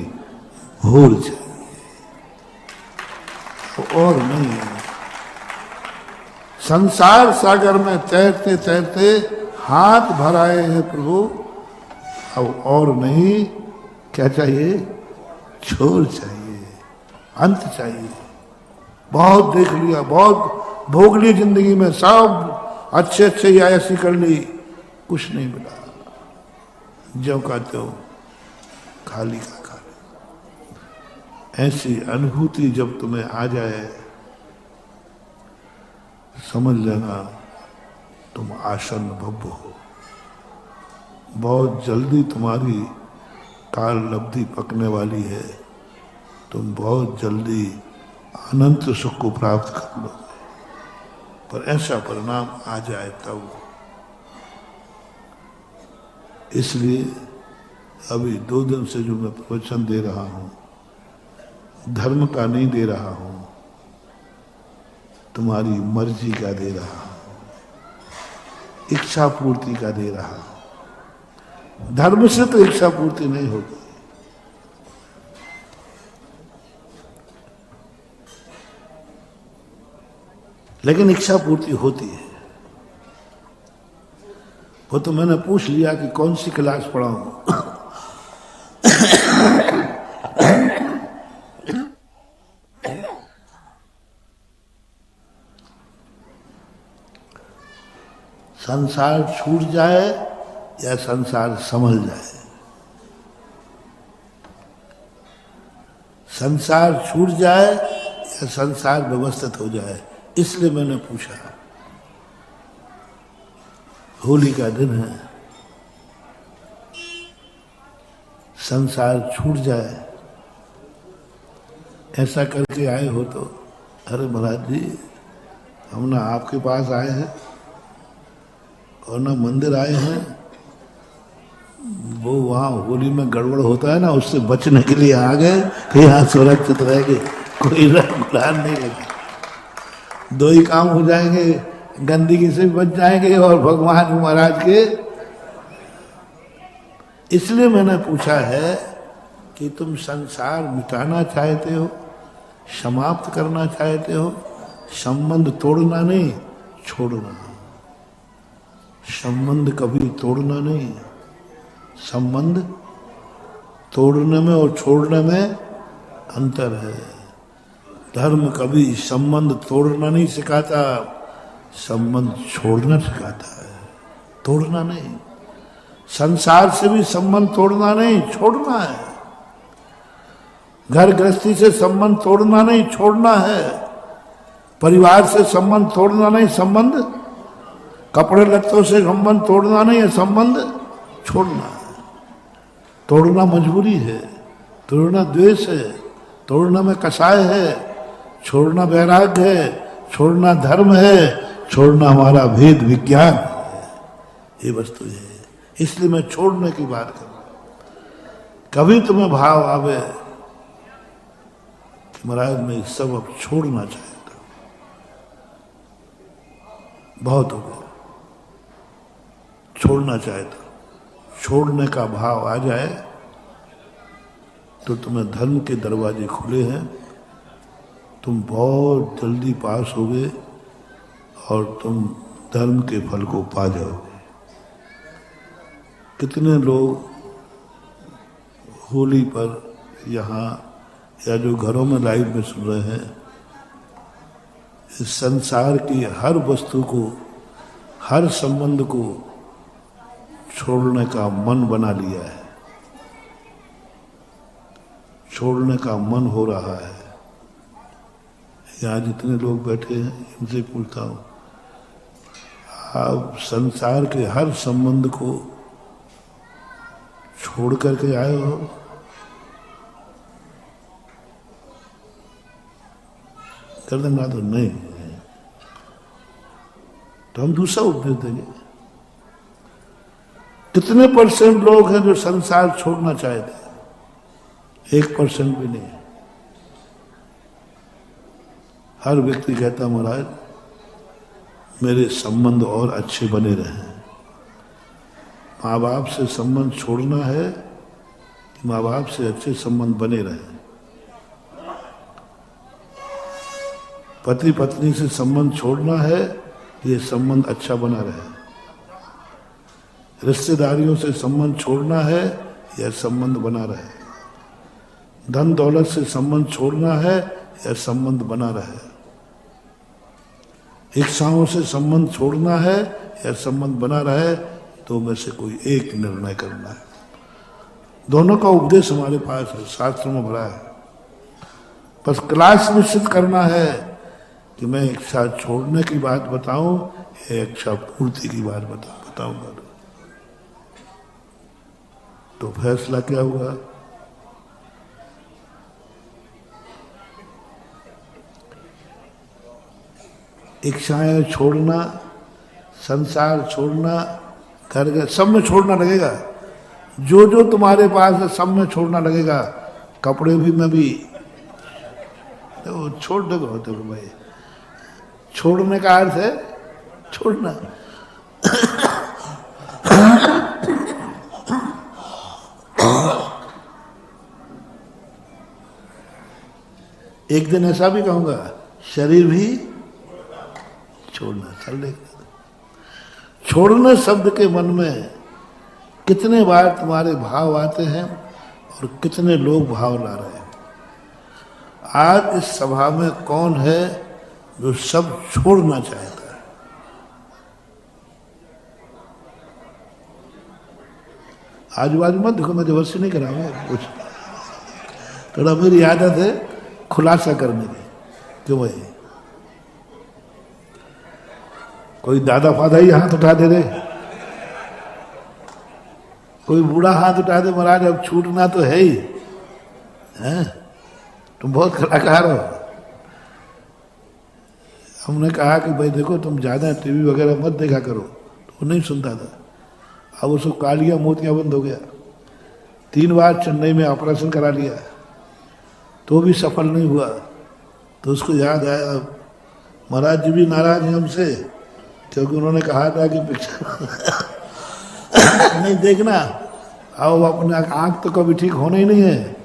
घोर चाहिए, और नहीं। संसार सागर में तैरते तैरते हाथ भराए हैं प्रभु। अब और नहीं, क्या चाहिए? छोर चाहिए, अंत चाहिए। बहुत देख लिया, बहुत भोग ली जिंदगी में, सब अच्छे अच्छे या ऐसी कर ली, कुछ नहीं मिला। जो का त्यों खाली का खाली। ऐसी अनुभूति जब तुम्हें आ जाए, समझ लेना तुम आसन भव्य हो। बहुत जल्दी तुम्हारी काल लब्धि पकने वाली है। तुम बहुत जल्दी अनंत सुख को प्राप्त कर लोगे, पर ऐसा परिणाम आ जाए तब। इसलिए अभी 2 दिन से जो मैं प्रवचन दे रहा हूं, धर्म का नहीं दे रहा हूं, तुम्हारी मर्जी का दे रहा हूं, इच्छा पूर्ति का दे रहा हूं। धर्म से तो इच्छा पूर्ति नहीं होगी, लेकिन इच्छा पूर्ति होती है। वो तो मैंने पूछ लिया कि कौन सी क्लास पढ़ाऊं। संसार छूट जाए या संसार संभल जाए। संसार छूट जाए या संसार व्यवस्थित हो जाए, इसलिए मैंने पूछा। होली का दिन है, संसार छूट जाए ऐसा करके आए हो तो, अरे महाराज जी हम ना आपके पास आए हैं और ना मंदिर आए हैं। वो वहाँ होली में गड़बड़ होता है ना, उससे बचने के लिए आ गए कि यहाँ सुरक्षित रहेंगे, कोई गुलान नहीं लगे। 2 ही काम हो जाएंगे, गंदगी से बच जाएंगे और भगवान महाराज के। इसलिए मैंने पूछा है कि तुम संसार मिटाना चाहते हो समाप्त करना चाहते हो, संबंध तोड़ना नहीं, छोड़ना। संबंध कभी तोड़ना नहीं। संबंध तोड़ने में और छोड़ने में अंतर है। धर्म कभी संबंध तोड़ना नहीं सिखाता, संबंध छोड़ना सिखाता है, तोड़ना नहीं। संसार से भी संबंध तोड़ना नहीं, छोड़ना है। घर गृहस्थी से संबंध तोड़ना नहीं, छोड़ना है। परिवार से संबंध तोड़ना नहीं, संबंध, कपड़े लत्तों से संबंध तोड़ना नहीं है, संबंध छोड़ना है। तोड़ना मजबूरी है, तोड़ना द्वेष है, तोड़ना में कसाय है, छोड़ना वैराग्य है, छोड़ना धर्म है, छोड़ना हमारा भेद विज्ञान है। ये वस्तु है। इसलिए मैं छोड़ने की बात कर रहा हूं। कभी तुम्हें भाव आवे कि महाराज मैं सब अब छोड़ना चाहता हूं, बहुत हो गया, छोड़ना चाहता हूं, छोड़ने का भाव आ जाए तो तुम्हें धर्म के दरवाजे खुले हैं, तुम बहुत जल्दी पास होगे और तुम धर्म के फल को पा जाओगे। कितने लोग होली पर यहाँ या जो घरों में लाइव में सुन रहे हैं, इस संसार की हर वस्तु को, हर संबंध को छोड़ने का मन बना लिया है, छोड़ने का मन हो रहा है। यहाँ जितने लोग बैठे हैं इनसे पूछता हूँ, आप संसार के हर संबंध को छोड़ करके आए हो? कर देना तो नहीं, तो हम दूसरा उपदेश देंगे। कितने परसेंट लोग हैं जो संसार छोड़ना चाहते हैं? 1% भी नहीं। हर व्यक्ति कहता महाराज मेरे संबंध और अच्छे बने रहें। माँ बाप से संबंध छोड़ना है कि माँ बाप से अच्छे संबंध बने रहें। पति पत्नी से संबंध छोड़ना है कि ये संबंध अच्छा बना रहे। रिश्तेदारियों से संबंध छोड़ना है, यह संबंध बना रहे। धन दौलत से संबंध छोड़ना है, यह संबंध बना रहे। इच्छाओं से संबंध छोड़ना है, यह संबंध बना रहे। तो में से कोई एक निर्णय करना है। दोनों का उपदेश हमारे पास है, शास्त्रों में भरा है। बस क्लास निश्चित करना है कि मैं इच्छा छोड़ने की बात बताऊं या इच्छा पूर्ति की बात बताऊंगा। तो फैसला क्या हुआ? इच्छाएं छोड़ना, संसार छोड़ना, घर घर सब में छोड़ना लगेगा। जो जो तुम्हारे पास है सब में छोड़ना लगेगा। कपड़े भी में भी तो छोड़ दो भाई। छोड़ने का अर्थ है छोड़ना। एक दिन ऐसा भी कहूंगा, शरीर भी छोड़ना। चल छोड़ने शब्द के मन में कितने बार तुम्हारे भाव आते हैं और कितने लोग भाव ला रहे हैं। आज इस सभा में कौन है जो सब छोड़ना चाहता है? आजू बाजू मत देखो, मैं जबरदस्ती नहीं कराऊंगा कुछ। थोड़ा मेरी आदत है खुलासा करने की। क्यों भाई? कोई दादा फादा ही हाथ उठा दे रहे, कोई बूढ़ा हाथ उठा दे, महाराज अब छूटना तो है ही है। तुम बहुत कलाकार हो। हमने कहा कि भाई देखो तुम ज्यादा टीवी वगैरह मत देखा करो, तो वो नहीं सुनता था। अब उसको कालिया मोतियां बंद हो गया। 3 बार चेन्नई में ऑपरेशन करा लिया तो भी सफल नहीं हुआ। तो उसको याद आया महाराज जी भी नाराज हैं हमसे, क्योंकि उन्होंने कहा था कि पिक्चर नहीं देखना। अब अपने आँख तो कभी ठीक होना ही नहीं है।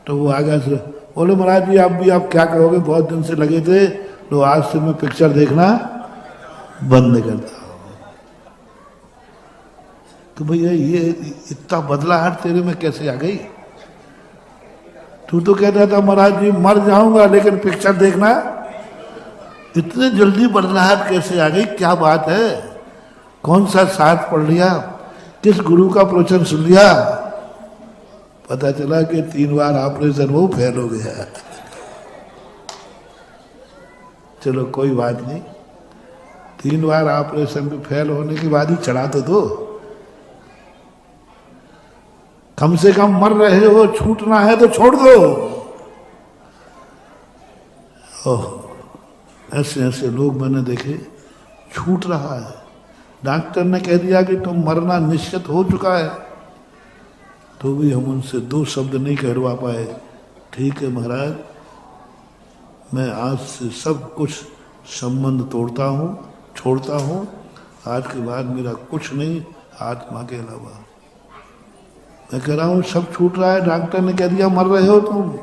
तो वो आगे से बोले महाराज जी आप भी आप क्या करोगे, बहुत दिन से लगे थे, तो आज से मैं पिक्चर देखना बंद करता हूं। तो भैया ये इतना बदलाहट तेरे में कैसे आ गई? तू तो कहता था महाराज जी मर जाऊंगा लेकिन पिक्चर देखना, इतने जल्दी बदलाहट कैसे आ गई? क्या बात है? कौन सा शास्त्र पढ़ लिया? किस गुरु का प्रवचन सुन लिया? पता चला कि 3 बार ऑपरेशन वो फेल हो गया। चलो कोई बात नहीं, 3 बार ऑपरेशन पे फेल होने के बाद ही चढ़ा तो दो। कम से कम मर रहे हो, छूटना है तो छोड़ दो। ओह, ऐसे ऐसे लोग मैंने देखे, छूट रहा है। डॉक्टर ने कह दिया कि तुम मरना निश्चित हो चुका है, तो भी हम उनसे 2 शब्द नहीं कहलवा पाए। ठीक है महाराज, मैं आज से सब कुछ संबंध तोड़ता हूँ, छोड़ता हूँ। आज के बाद मेरा कुछ नहीं आत्मा के अलावा। मैं कह रहा हूँ सब छूट रहा है, डॉक्टर ने कह दिया मर रहे हो तुम,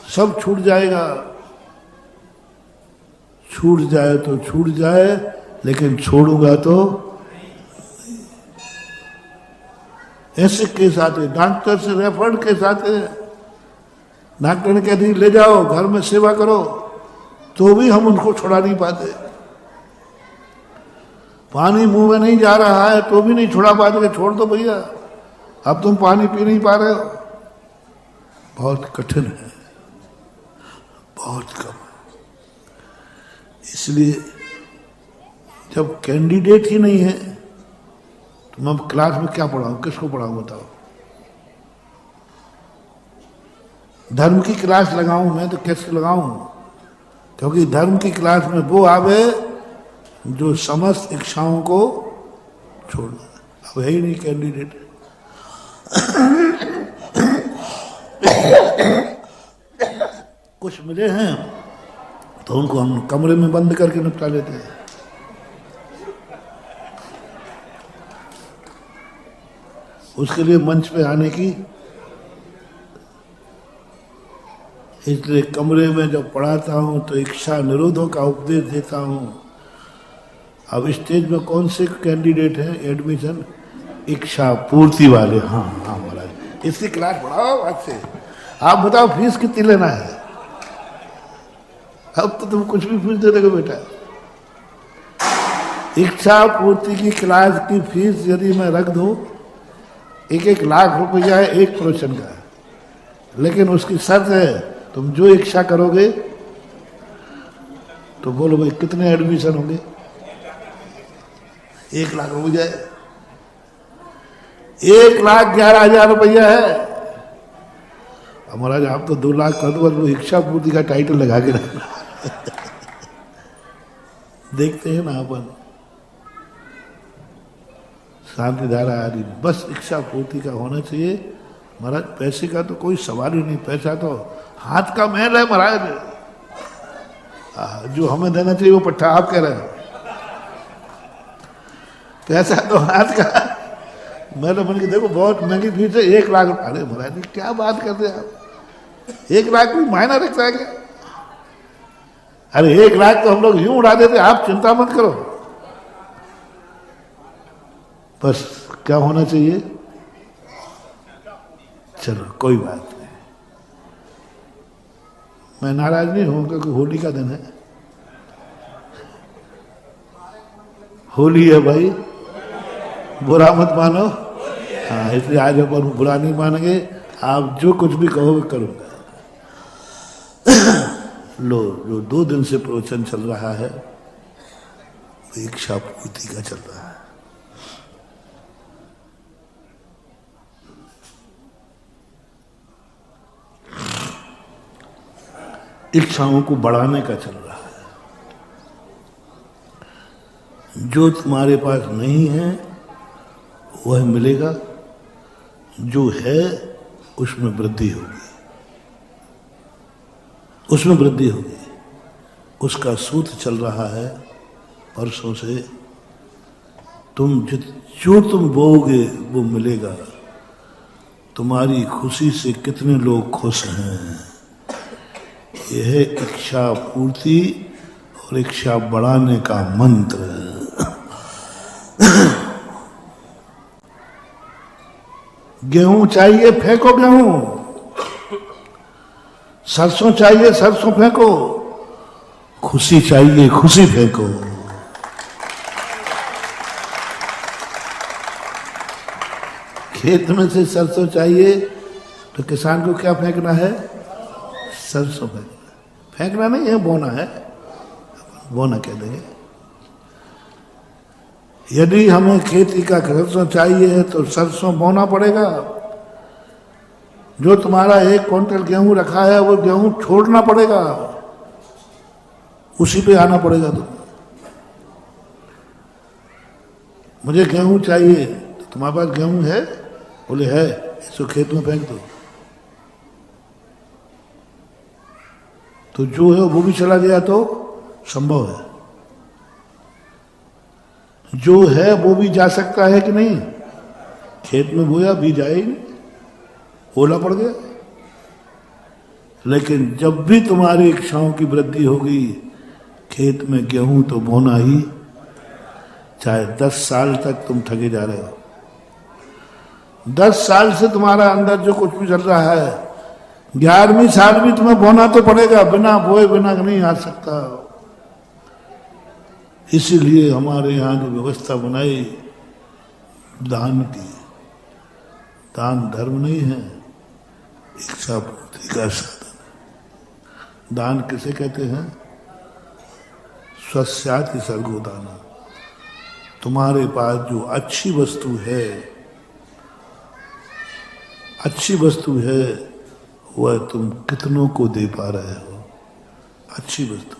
सब छूट जाएगा। छूट जाए तो छूट जाए, लेकिन छोड़ूंगा तो। ऐसे केस आते, डॉक्टर से रेफर्ड केस आते, डॉक्टर ने कह दी ले जाओ घर में सेवा करो, तो भी हम उनको छुड़ा नहीं पाते। पानी मुंह में नहीं जा रहा है तो भी नहीं छुड़ा पाते, छोड़ दो भैया, अब तुम पानी पी नहीं पा रहे हो। बहुत कठिन है, बहुत कम। इसलिए जब कैंडिडेट ही नहीं है तो मैं क्लास में क्या पढ़ाऊं, किसको पढ़ाऊं बताओ? धर्म की क्लास लगाऊं मैं तो कैसे लगाऊं? क्योंकि धर्म की क्लास में वो आवे जो समस्त इच्छाओं को छोड़ना। अब है ही नहीं कैंडिडेट। कुछ मिले हैं तो उनको हम कमरे में बंद करके निपटा लेते हैं। उसके लिए मंच पे आने की, इसलिए कमरे में जब पढ़ाता हूं तो इच्छा निरोधों का उपदेश देता हूं। अब स्टेज में कौन से कैंडिडेट हैं एडमिशन? इच्छा पूर्ति वाले। हाँ हाँ महाराज, इसकी क्लास पढ़ाओ आज से। आप बताओ फीस कितनी लेना है? अब तो तुम कुछ भी फीस दे दोगे बेटा। इच्छा पूर्ति की क्लास की फीस यदि मैं रख दूं, 1-1 लाख रुपया है एक प्रवचन का, लेकिन उसकी शर्त है तुम जो इच्छा करोगे। तो बोलो भाई कितने एडमिशन होंगे? 1 लाख हो जाए, 1,11,000 रुपया है। अब महाराज आप तो 2 लाख कर दो, वो इच्छा पूर्ति का टाइटल लगा के रखना। देखते हैं ना अपन, शांति धारा आ रही, बस इच्छा पूर्ति का होना चाहिए महाराज। पैसे का तो कोई सवाल ही नहीं, पैसा तो हाथ का मैल है महाराज। जो हमें देना चाहिए वो पट्टा आप कह रहे हैं। पैसा तो हाथ का मैंने बन के देखो, बहुत महंगी फीस है, 1 लाख। अरे महाराज क्या बात करते हैं आप? 1 लाख भी मायना रखता है क्या? अरे 1 लाख तो हम लोग यूं उड़ा देते, आप चिंता मत करो। बस क्या होना चाहिए? चलो कोई बात नहीं, मैं नाराज नहीं हूं क्योंकि होली का दिन है। होली है भाई, बुरा मत मानो। हाँ, इसलिए आज अपन बुरा नहीं मानेंगे, आप जो कुछ भी कहोगे करूंगा। लो, जो 2 दिन से प्रवचन चल रहा है वो इच्छा पूर्ति का चल रहा है। इच्छाओं को बढ़ाने का चल रहा है। जो तुम्हारे पास नहीं है वह मिलेगा, जो है उसमें वृद्धि होगी, उसमें वृद्धि होगी। उसका सूत्र चल रहा है परसों से, जो तुम बोओगे वो मिलेगा। तुम्हारी खुशी से कितने लोग खुश हैं? यह है इच्छा पूर्ति और इच्छा बढ़ाने का मंत्र। गेहूं चाहिए, फेंको गेहूं। सरसों चाहिए, सरसों फेंको। खुशी चाहिए, खुशी फेंको। खेत में से सरसों चाहिए तो किसान को क्या फेंकना है? सरसों फेंकना। फेंकना नहीं है, बोना है, बोना कह देंगे। यदि हमें खेती का सरसों चाहिए है तो सरसों बोना पड़ेगा। जो तुम्हारा 1 क्विंटल गेहूं रखा है वो गेहूं छोड़ना पड़ेगा, उसी पे आना पड़ेगा। तुम मुझे गेहूं चाहिए, तो तुम्हारे पास गेहूं है? बोले है, इसको खेत में फेंक दो। तो जो है वो भी चला गया तो संभव है। जो है वो भी जा सकता है कि नहीं? खेत में बोया भी जाए ही नहीं, ओला पड़ गया। लेकिन जब भी तुम्हारी इच्छाओं की वृद्धि होगी, खेत में गेहूं तो बोना ही, चाहे 10 साल तक तुम ठगे जा रहे हो। 10 साल से तुम्हारा अंदर जो कुछ भी चल रहा है, 11वीं साल भी तुम्हें बोना तो पड़ेगा। बिना बोए बिना नहीं आ सकता। इसीलिए हमारे यहाँ जो व्यवस्था बनाई दान की, दान धर्म नहीं है, इच्छा पूर्ति का साधन। दान किसे कहते हैं? स्वस्याति सर्गो दाना। तुम्हारे पास जो अच्छी वस्तु है, अच्छी वस्तु है, वह तुम कितनों को दे पा रहे हो? अच्छी वस्तु,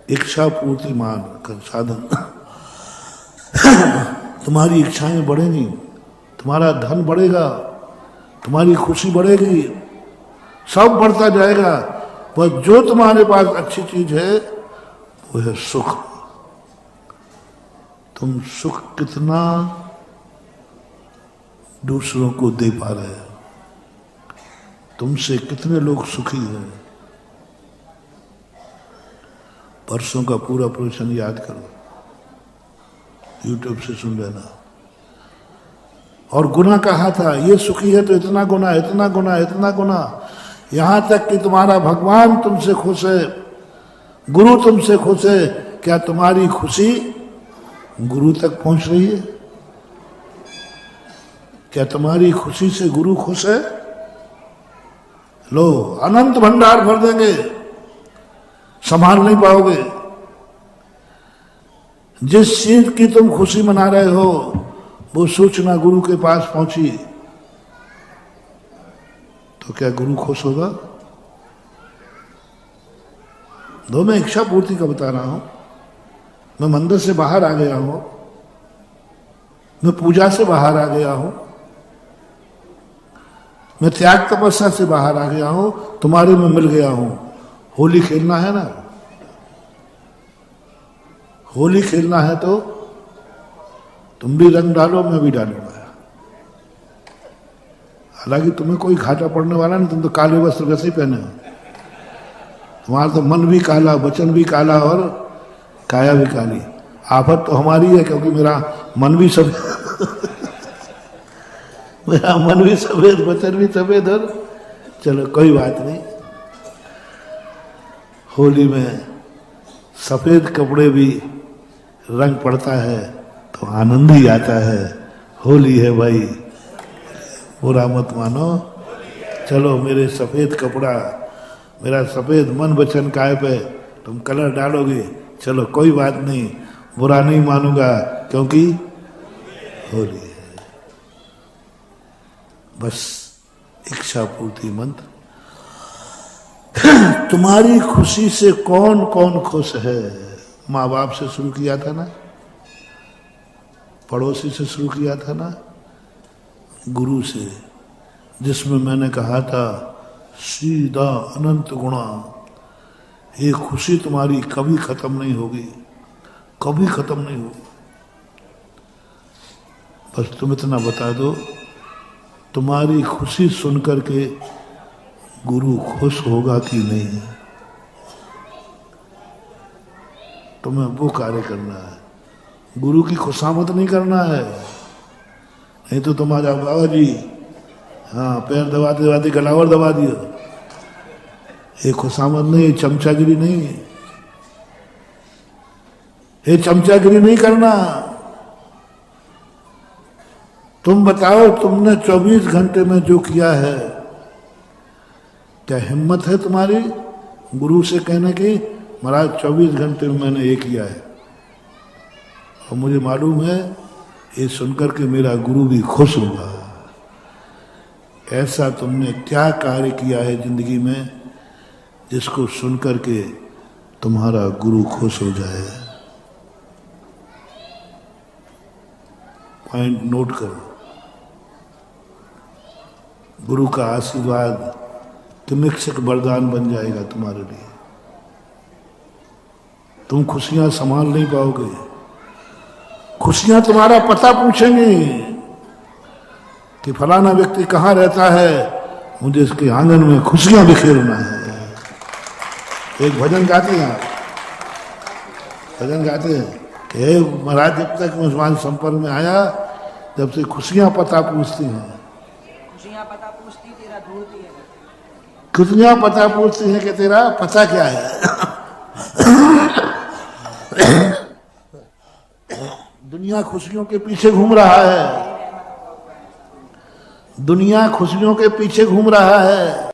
इच्छा पूर्ति मान का साधन। तुम्हारी इच्छाएं बढ़ेंगी, तुम्हारा धन बढ़ेगा, तुम्हारी खुशी बढ़ेगी, सब बढ़ता जाएगा। पर जो तुम्हारे पास अच्छी चीज है वो है सुख। तुम सुख कितना दूसरों को दे पा रहे हो? तुमसे कितने लोग सुखी हैं? परसों का पूरा प्रवचन याद करो, यूट्यूब से सुन लेना। और गुना कहा था, ये सुखी है तो इतना गुना, इतना गुना, इतना गुना, यहां तक कि तुम्हारा भगवान तुमसे खुश है, गुरु तुमसे खुश है। क्या तुम्हारी खुशी गुरु तक पहुंच रही है? क्या तुम्हारी खुशी से गुरु खुश है? लो, अनंत भंडार भर देंगे, संभाल नहीं पाओगे। जिस चीज की तुम खुशी मना रहे हो वो सूचना गुरु के पास पहुंची तो क्या गुरु खुश होगा? दो, मैं इच्छा पूर्ति का बता रहा हूं। मैं मंदिर से बाहर आ गया हूं, मैं पूजा से बाहर आ गया हूं, मैं त्याग तपस्या से बाहर आ गया हूं, तुम्हारे में मिल गया हूं। होली खेलना है ना, होली खेलना है तो तुम भी रंग डालो, मैं भी डालूंगा। हालांकि तुम्हें कोई घाटा पड़ने वाला नहीं, तुम तो काले वस्त्र वैसे ही पहने हो। तुम्हारा तो मन भी काला, वचन भी काला और काया भी काली। आफत तो हमारी है क्योंकि मेरा मन भी सफेद मेरा मन भी सफेद, वचन भी सफेद। और चलो कोई बात नहीं, होली में सफेद कपड़े भी रंग पड़ता है तो आनंद ही आता है। होली है भाई, बुरा मत मानो। चलो मेरे सफेद कपड़ा, मेरा सफेद मन वचन काय पे तुम कलर डालोगे, चलो कोई बात नहीं, बुरा नहीं मानूंगा क्योंकि होली है। बस इच्छा पूर्ति मंत्र। तुम्हारी खुशी से कौन कौन खुश है? माँ बाप से शुरू किया था ना, पड़ोसी से शुरू किया था ना, गुरु से, जिसमें मैंने कहा था सीधा अनंत गुणा। ये खुशी तुम्हारी कभी खत्म नहीं होगी, कभी खत्म नहीं होगी। बस तुम इतना बता दो, तुम्हारी खुशी सुनकर के गुरु खुश होगा कि नहीं, तुम्हें वो कार्य करना है। गुरु की खुशामद नहीं करना है, नहीं तो तुम्हारा बाबा जी हाँ पैर दबाते दबाते गलावर दबा दिया। ये खुशामद नहीं, चमचागिरी नहीं, ये चमचागिरी नहीं करना। तुम बताओ, तुमने 24 घंटे में जो किया है, क्या हिम्मत है तुम्हारी गुरु से कहने की महाराज 24 घंटे में मैंने ये किया है, और मुझे मालूम है ये सुनकर के मेरा गुरु भी खुश होगा। ऐसा तुमने क्या कार्य किया है जिंदगी में जिसको सुनकर के तुम्हारा गुरु खुश हो जाए? पॉइंट नोट करो। गुरु का आशीर्वाद किमिक्षक वरदान बन जाएगा तुम्हारे लिए। तुम खुशियां संभाल नहीं पाओगे। खुशियां तुम्हारा पता पूछेंगे कि फलाना व्यक्ति कहाँ रहता है, मुझे इसके आंगन में खुशियां बिखेरना है। एक भजन गाते हैं, भजन गाते हैं कि महाराज जब तक मुसलमान संपर्क में आया, जब से खुशियां पता पूछती हैं, खुशियां पता पूछती तेरा ढूंढती है, खुशियां पता पूछती हैं कि तेरा पता क्या है। दुनिया खुशियों के पीछे घूम रहा है, दुनिया खुशियों के पीछे घूम रहा है।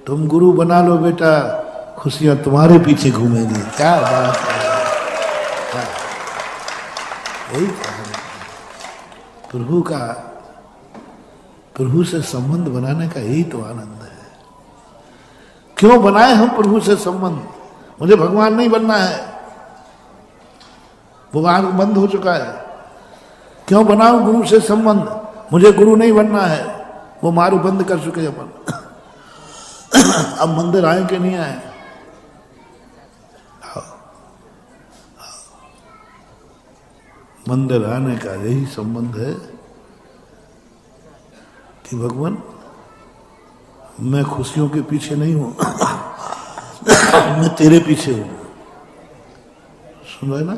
तुम गुरु बना लो बेटा, खुशियां तुम्हारे पीछे घूमेंगी। क्या बात है, यही प्रभु का, प्रभु से संबंध बनाने का यही तो आनंद है। क्यों बनाए हम प्रभु से संबंध? मुझे भगवान नहीं बनना है, वो मार्ग बंद हो चुका है। क्यों बनाऊं गुरु से संबंध? मुझे गुरु नहीं बनना है, वो मार्ग बंद कर चुके अपन। अब मंदिर आए कि नहीं आए? मंदिर आने का यही संबंध है कि भगवान मैं खुशियों के पीछे नहीं हूं, मैं तेरे पीछे हूं। सुन रहे ना?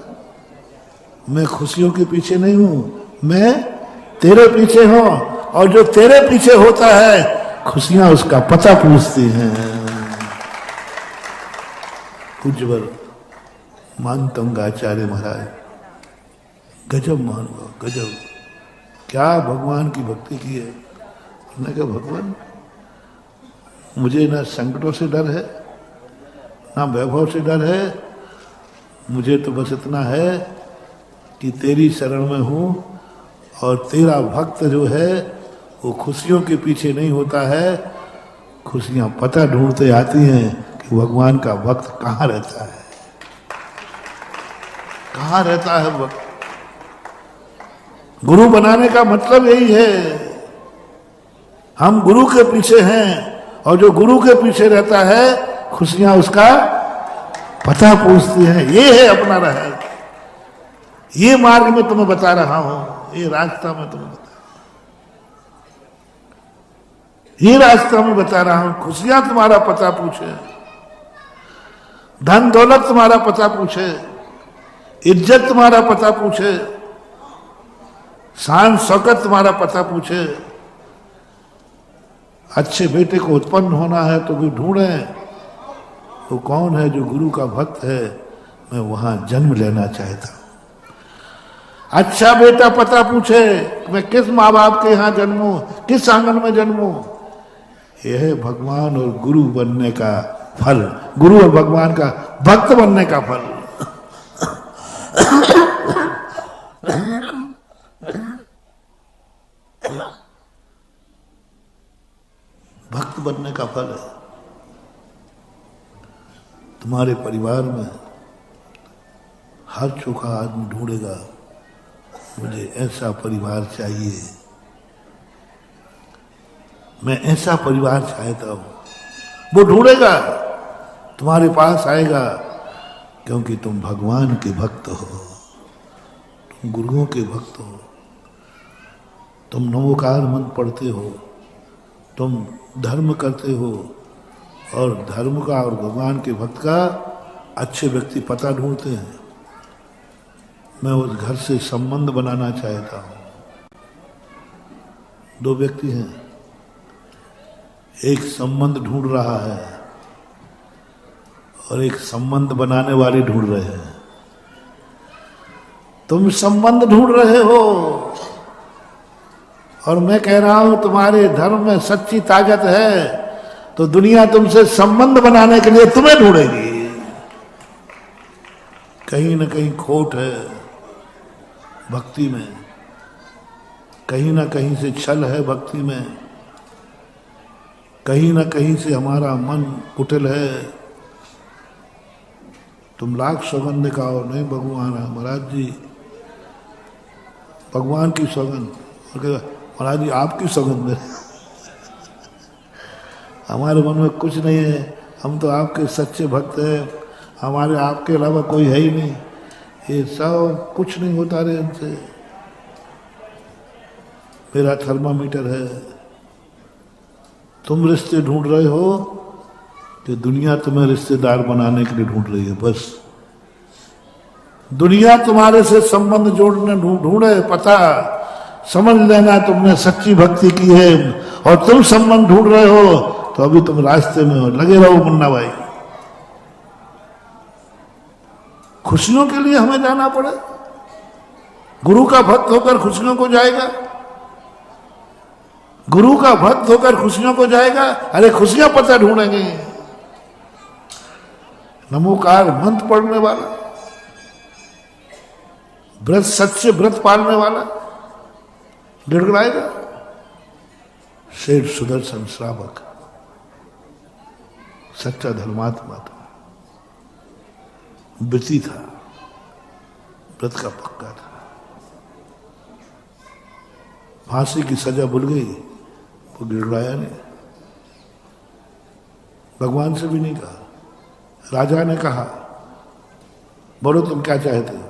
मैं खुशियों के पीछे नहीं हूं, मैं तेरे पीछे हूं, और जो तेरे पीछे होता है खुशियां उसका पता पूछती हैं। पूज्यवर मानतंग आचार्य महाराज गजब मानवा, गजब क्या भगवान की भक्ति की है। उन्होंने कहा भगवान मुझे ना संकटों से डर है, ना वैभव से डर है, मुझे तो बस इतना है कि तेरी शरण में हूं, और तेरा भक्त जो है वो खुशियों के पीछे नहीं होता है, खुशियां पता ढूंढते आती हैं कि भगवान का भक्त कहाँ रहता है, कहाँ रहता है भक्त। गुरु बनाने का मतलब यही है, हम गुरु के पीछे हैं, और जो गुरु के पीछे रहता है खुशियां उसका पता पूछती हैं। ये है अपना रहस्य। ये मार्ग में तुम्हें बता रहा हूं, ये रास्ता में तुम्हें ये रास्ता में बता रहा हूं। खुशियां तुम्हारा पता पूछे, धन दौलत तुम्हारा पता पूछे, इज्जत तुम्हारा पता पूछे, शान शौकत तुम्हारा पता पूछे, अच्छे बेटे को उत्पन्न होना है तो भी ढूंढे वो कौन है जो गुरु का भक्त है, मैं वहां जन्म लेना चाहता हूं। अच्छा बेटा पता पूछे मैं किस माँ बाप के यहाँ जन्मूं, किस आंगन में जन्मूं। यह है भगवान और गुरु बनने का फल, गुरु और भगवान का भक्त बनने का फल। भक्त बनने का फल है। तुम्हारे परिवार में हर चोखा आदमी ढूंढेगा मुझे ऐसा परिवार चाहिए, मैं ऐसा परिवार चाहता हूं। वो ढूंढेगा, तुम्हारे पास आएगा, क्योंकि तुम भगवान के भक्त हो, तुम गुरुओं के भक्त हो, तुम नमोकार मंत्र पढ़ते हो, तुम धर्म करते हो और धर्म का और भगवान के भक्त का अच्छे व्यक्ति पता ढूंढते हैं। मैं उस घर से संबंध बनाना चाहता हूं। दो व्यक्ति हैं, एक संबंध ढूंढ रहा है और एक संबंध बनाने वाले ढूंढ रहे हैं। तुम संबंध ढूंढ रहे हो और मैं कह रहा हूं तुम्हारे धर्म में सच्ची ताकत है तो दुनिया तुमसे संबंध बनाने के लिए तुम्हें ढूंढेगी। कहीं ना कहीं खोट है भक्ति में, कहीं ना कहीं से छल है भक्ति में, कहीं ना कहीं से हमारा मन कुटिल है। तुम लाख सौगंध दिखाओ, नहीं भगवान महाराज जी, भगवान की सौगंध, महाराज जी आपकी सौगंध है, हमारे मन में कुछ नहीं है, हम तो आपके सच्चे भक्त हैं, हमारे आपके अलावा कोई है ही नहीं, ये सब कुछ नहीं होता रे हमसे। मेरा थर्मामीटर है। तुम रिश्ते ढूंढ रहे हो कि दुनिया तुम्हें रिश्तेदार बनाने के लिए ढूंढ रही है। बस दुनिया तुम्हारे से संबंध जोड़ने ढूंढे, पता समझ लेना तुमने सच्ची भक्ति की है और तुम संबंध ढूंढ रहे हो तो अभी तुम रास्ते में हो। लगे रहो मुन्ना भाई। खुशियों के लिए हमें जाना पड़े, गुरु का भक्त होकर खुशियों को जाएगा, गुरु का भक्त होकर खुशियों को जाएगा। अरे खुशियां पता ढूंढेंगे। नमोकार मंत्र पढ़ने वाला, व्रत सच्चे व्रत पालने वाला गिड़गिड़ाएगा। शेठ सुदर्शन श्रावक सच्चा धर्मात्मा था, व्रती था, व्रत का पक्का था। फांसी की सजा भूल गई, वो गिड़गिड़ाया नहीं, भगवान से भी नहीं कहा। राजा ने कहा बोलो तुम क्या चाहते हो?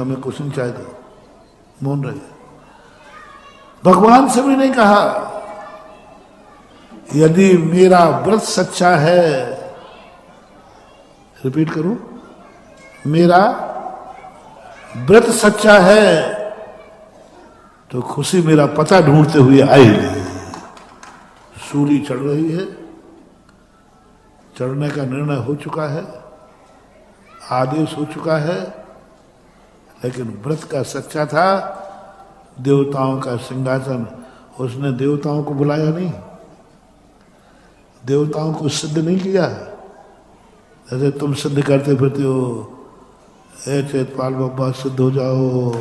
मैं कुछ नहीं चाहता, मौन रहे। भगवान से भी नहीं कहा यदि मेरा व्रत सच्चा है, रिपीट करूं, मेरा व्रत सच्चा है तो खुशी मेरा पता ढूंढते हुए आएगी। सूली चढ़ रही है, चढ़ने का निर्णय हो चुका है, आदेश हो चुका है, लेकिन व्रत का सच्चा था। देवताओं का सिंहासन, उसने देवताओं को बुलाया नहीं, देवताओं को सिद्ध नहीं किया जैसे तुम सिद्ध करते फिरते हो। हे चैतपाल बाबा सिद्ध हो जाओ,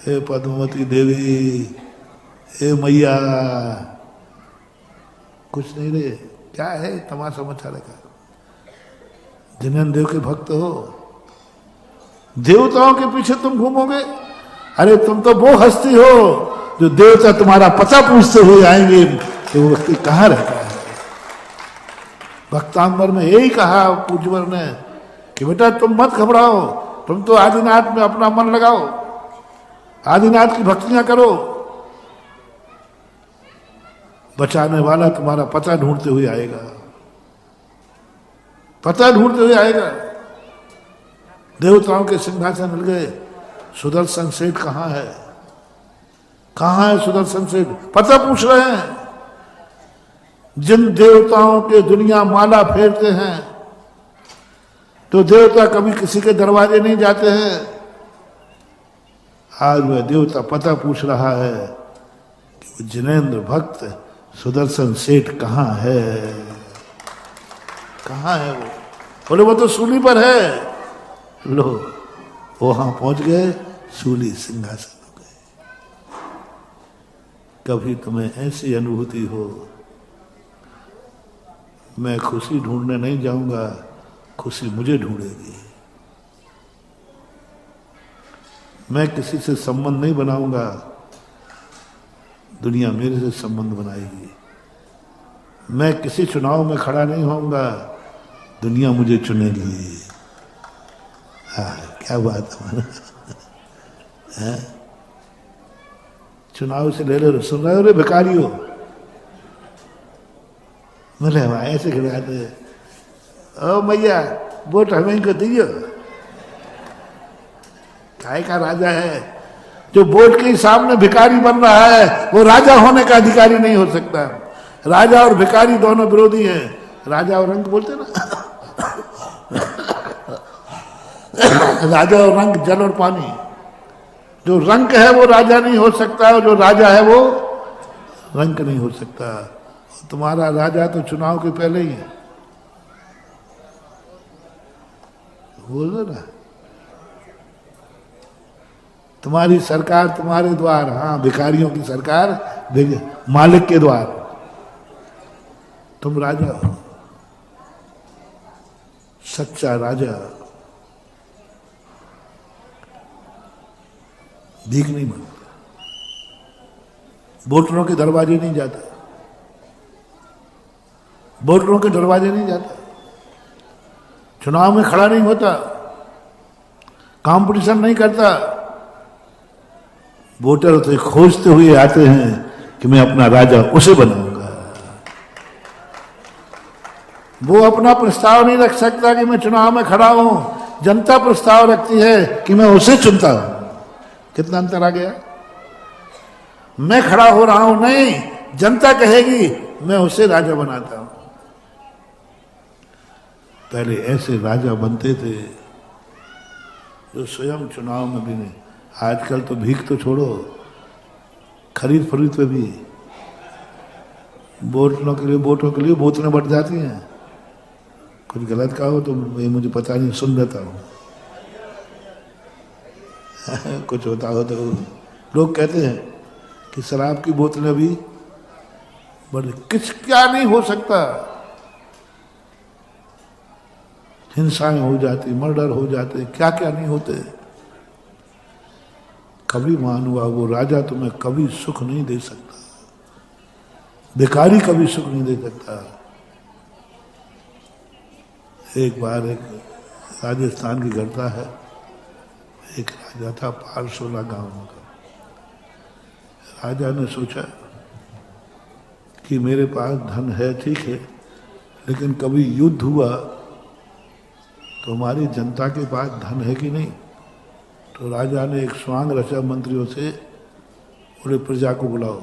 हे पद्मावती देवी, हे मैया, कुछ नहीं रे। क्या है तमाशा मचा रखा? जिन्हें देव के भक्त हो, देवताओं के पीछे तुम घूमोगे? अरे तुम तो वो हस्ती हो जो देवता तुम्हारा पता पूछते हुए आएंगे कि वो व्यक्ति कहाँ रहता है। भक्तांबर में यही कहा पूज्यवर ने कि बेटा तुम मत घबराओ, तुम तो आदिनाथ में अपना मन लगाओ, आदिनाथ की भक्तियां करो, बचाने वाला तुम्हारा पता ढूंढते हुए आएगा, पता ढूंढते हुए आएगा। देवताओं के सिंहासन मिल गए, सुदर्शन सेठ कहाँ है? कहाँ है सुदर्शन सेठ? पता पूछ रहे हैं। जिन देवताओं के दुनिया माला फेरते हैं तो देवता कभी किसी के दरवाजे नहीं जाते हैं। आज वह देवता पता पूछ रहा है कि वो जिनेंद्र भक्त सुदर्शन सेठ कहाँ है? कहाँ है वो? बोले वो तो सूली पर है। लो वहां पहुंच गए, सूली सिंहासन हो गए। कभी तुम्हें ऐसी अनुभूति हो, मैं खुशी ढूंढने नहीं जाऊंगा, खुशी मुझे ढूंढेगी। मैं किसी से संबंध नहीं बनाऊंगा, दुनिया मेरे से संबंध बनाएगी। मैं किसी चुनाव में खड़ा नहीं होऊंगा, दुनिया मुझे चुनेगी। हाँ क्या बात है। चुनाव से ले लो, सुन रहे हो रे भिखारी हो? बोले हम ऐसे खिलाते, ओ मैया वोट हमें को दियो। काय का राजा है? जो वोट के सामने भिखारी बन रहा है वो राजा होने का अधिकारी नहीं हो सकता। राजा और भिखारी दोनों विरोधी हैं। राजा और रंग बोलते ना, राजा और रंग, जल और पानी। जो रंग है वो राजा नहीं हो सकता, और जो राजा है वो रंग नहीं हो सकता। तुम्हारा राजा तो चुनाव के पहले ही है, बोलो ना। तुम्हारी सरकार तुम्हारे द्वार, हाँ भिखारियों की सरकार मालिक के द्वार। तुम राजा हो, सच्चा राजा भीख नहीं मांगता, वोटरों के दरवाजे नहीं जाता, वोटरों के दरवाजे नहीं जाता, चुनाव में खड़ा नहीं होता, कंपटीशन नहीं करता। वोटर तो खोजते हुए आते हैं कि मैं अपना राजा उसे बनाऊंगा। वो अपना प्रस्ताव नहीं रख सकता कि मैं चुनाव में खड़ा हूं, जनता प्रस्ताव रखती है कि मैं उसे चुनता हूं। कितना अंतर आ गया? मैं खड़ा हो रहा हूं, नहीं, जनता कहेगी मैं उसे राजा बनाता हूं। पहले ऐसे राजा बनते थे जो स्वयं चुनाव में भी नहीं। आजकल तो भीख तो छोड़ो, खरीद फरीद पे भी वोटों के लिए बोतलें बढ़ जाती हैं। कुछ गलत कहा हो तो मुझे पता नहीं, सुन लेता हूँ। कुछ होता हो तो लोग कहते हैं कि शराब की बोतलें भी बढ़, किस क्या नहीं हो सकता। हिंसाएं हो जाती, मर्डर हो जाते, क्या क्या नहीं होते। कभी मान हुआ वो राजा तुम्हें कभी सुख नहीं दे सकता, भिखारी कभी सुख नहीं दे सकता। एक बार एक राजस्थान की घटना है, एक राजा था पारसोला गांव का। राजा ने सोचा कि मेरे पास धन है, ठीक है, लेकिन कभी युद्ध हुआ तो हमारी जनता के पास धन है कि नहीं। तो राजा ने एक स्वांग रचा मंत्रियों से, बोले प्रजा को बुलाओ।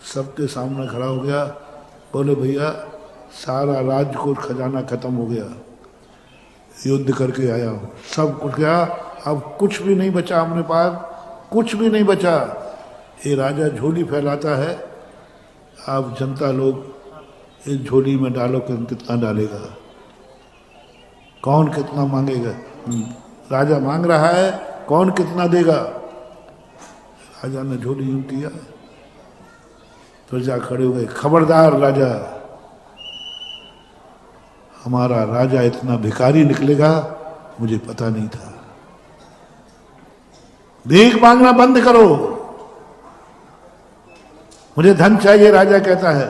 सबके सामने खड़ा हो गया, बोले भैया सारा राज्य को खजाना खत्म हो गया, युद्ध करके आया हूँ, सब कुछ गया, अब कुछ भी नहीं बचा अपने पास, कुछ भी नहीं बचा। ये राजा झोली फैलाता है, अब जनता लोग इस झोली में डालो, कितना डालेगा, कौन कितना मांगेगा। राजा मांग रहा है, कौन कितना देगा। राजा ने झोली यूं किया, प्रजा खड़े हो गए, खबरदार राजा, हमारा राजा इतना भिखारी निकलेगा मुझे पता नहीं था, भीख मांगना बंद करो, मुझे धन चाहिए। राजा कहता है,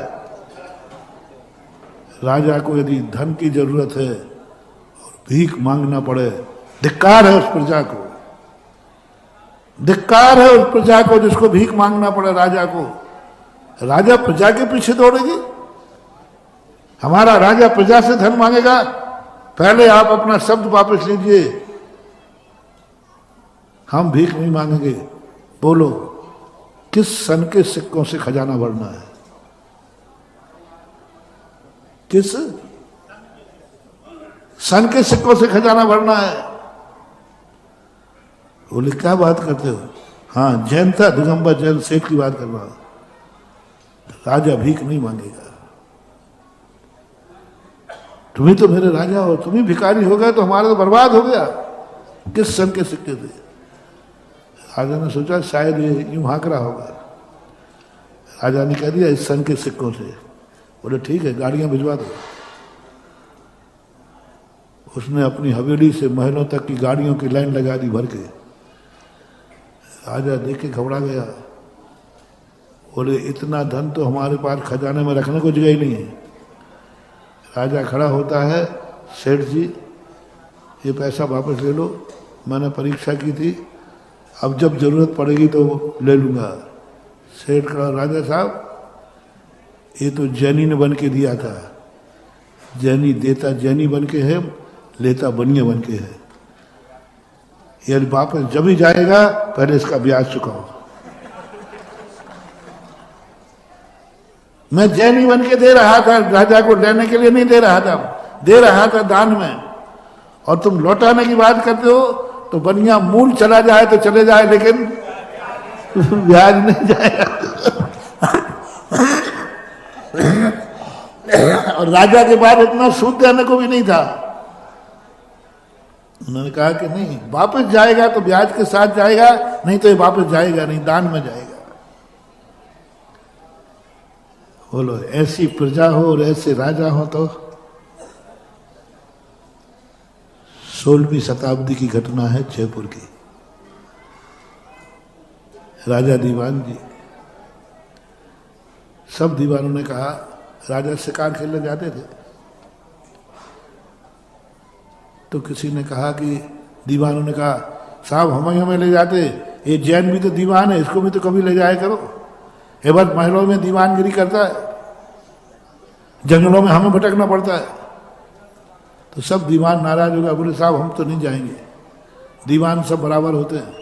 राजा को यदि धन की जरूरत है और भीख मांगना पड़े, धिक्कार है उस प्रजा को, धिक्कार है उस प्रजा को जिसको भीख मांगना पड़े राजा को। राजा प्रजा के पीछे दौड़ेगी? हमारा राजा प्रजा से धन मांगेगा? पहले आप अपना शब्द वापस लीजिए, हम भीख नहीं मांगेंगे। बोलो किस सन के सिक्कों से खजाना भरना है? किस सन के सिक्कों से खजाना भरना है? बोले क्या बात करते हो? हाँ, जैन था, दिगंबर जैन सेठ की बात कर रहा हूं। राजा भीख नहीं मांगेगा। तुम ही तो मेरे राजा हो, तुम ही भिखारी हो गए तो हमारा तो बर्बाद हो गया। किस सन के सिक्के थे? राजा ने सोचा शायद ये यूं हाँक रहा होगा। राजा ने कह दिया इस सन के सिक्कों से। बोले ठीक है, गाड़ियां भिजवा दो। उसने अपनी हवेली से महलों तक की गाड़ियों की लाइन लगा दी भर के। राजा देख के घबरा गया, बोले इतना धन तो हमारे पास खजाने में रखने को जगह ही नहीं है। राजा खड़ा होता है, सेठ जी ये पैसा वापस ले लो, मैंने परीक्षा की थी, अब जब जरूरत पड़ेगी तो ले लूंगा। सेठ कहा राजा साहब ये तो जैनी ने बन के दिया था, जैनी देता जैनी बन के है, लेता बनिया बन के है, यानी वापस जब ही जाएगा पहले इसका ब्याज चुकाओ। मैं जैनी बन के दे रहा था, राजा को लेने के लिए नहीं दे रहा था, दे रहा था दान में, और तुम लौटाने की बात करते हो तो बनिया मूल चला जाए तो चले जाए लेकिन ब्याज नहीं जाएगा। और राजा के पास इतना सूद देने को भी नहीं था। उन्होंने कहा कि नहीं, वापस जाएगा तो ब्याज के साथ जाएगा, नहीं तो ये वापस जाएगा नहीं, दान में जाएगा। बोलो ऐसी प्रजा हो और ऐसे राजा हो तो 16वीं शताब्दी की घटना है जयपुर की। राजा दीवान जी, सब दीवानों ने कहा, राजा शिकार खेलने जाते थे तो किसी ने कहा कि दीवानों ने कहा साहब हमें ले जाते, ये जैन भी तो दीवान है, इसको भी तो कभी ले जाया करो, ये बस महलों में दीवानगिरी करता है, जंगलों में हमें भटकना पड़ता है। तो सब दीवान नाराज हो गए, बोले साहब हम तो नहीं जाएंगे, दीवान सब बराबर होते हैं,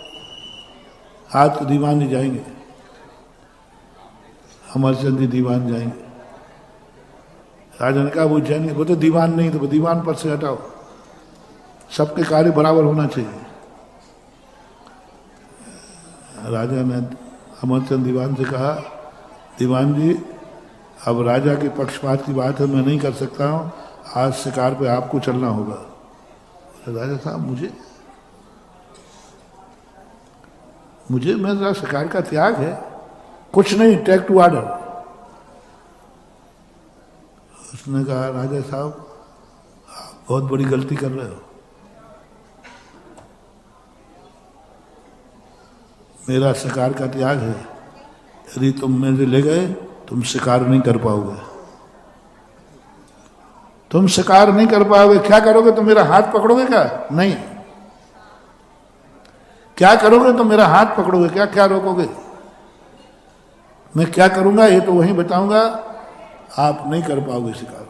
आज तो दीवान नहीं जाएंगे, अमरचंद जी दीवान जाएंगे। राजा ने कहा वो जैन, वो तो दीवान नहीं, तो वो दीवान पर से हटाओ, सबके कार्य बराबर होना चाहिए। राजा ने अमरचंद दीवान से कहा, दीवान जी अब राजा के पक्षपात की बात है, मैं नहीं कर सकता हूँ, आज शिकार पे आपको चलना होगा। राजा साहब मुझे मेरा शिकार का त्याग है, कुछ नहीं, टेक टू ऑर्डर। उसने कहा राजा साहब आप बहुत बड़ी गलती कर रहे हो, मेरा शिकार का त्याग है, यदि तुम मेरे ले गए तुम शिकार नहीं कर पाओगे, तुम शिकार नहीं कर पाओगे। क्या करोगे, तुम मेरा हाथ पकड़ोगे क्या? नहीं। क्या करोगे, तुम मेरा हाथ पकड़ोगे क्या? क्या रोकोगे? मैं क्या करूंगा ये तो वहीं बताऊंगा, आप नहीं कर पाओगे शिकार।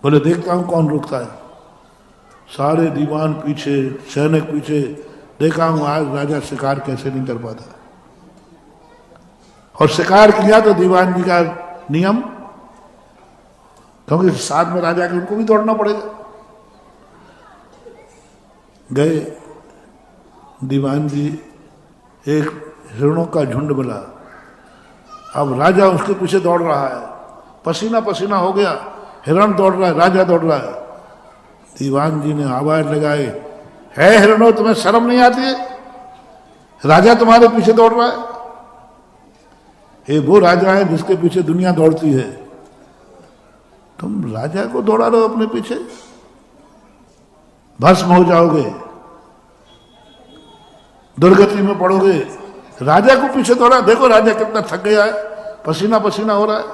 बोले देखता हूं कौन रुकता है। सारे दीवान पीछे, सैनिक पीछे, देखा हूं आज राजा शिकार कैसे नहीं कर पाता। और शिकार किया तो दीवान जी का नियम, क्योंकि साथ में राजा के उनको भी दौड़ना पड़ेगा। गए दीवान जी, एक हिरणों का झुंड मिला, अब राजा उसके पीछे दौड़ रहा है, पसीना पसीना हो गया, हिरण दौड़ रहा है, राजा दौड़ रहा है। दीवान जी ने आवाज लगाई, है हिरणों तुम्हें शर्म नहीं आती है, राजा तुम्हारे पीछे दौड़ रहा है। ये वो राजा है जिसके पीछे दुनिया दौड़ती है, तुम राजा को दौड़ा रहे हो अपने पीछे, भस्म हो जाओगे, दुर्गति में पड़ोगे। राजा को पीछे दौड़ा, देखो राजा कितना थक गया है, पसीना पसीना हो रहा है।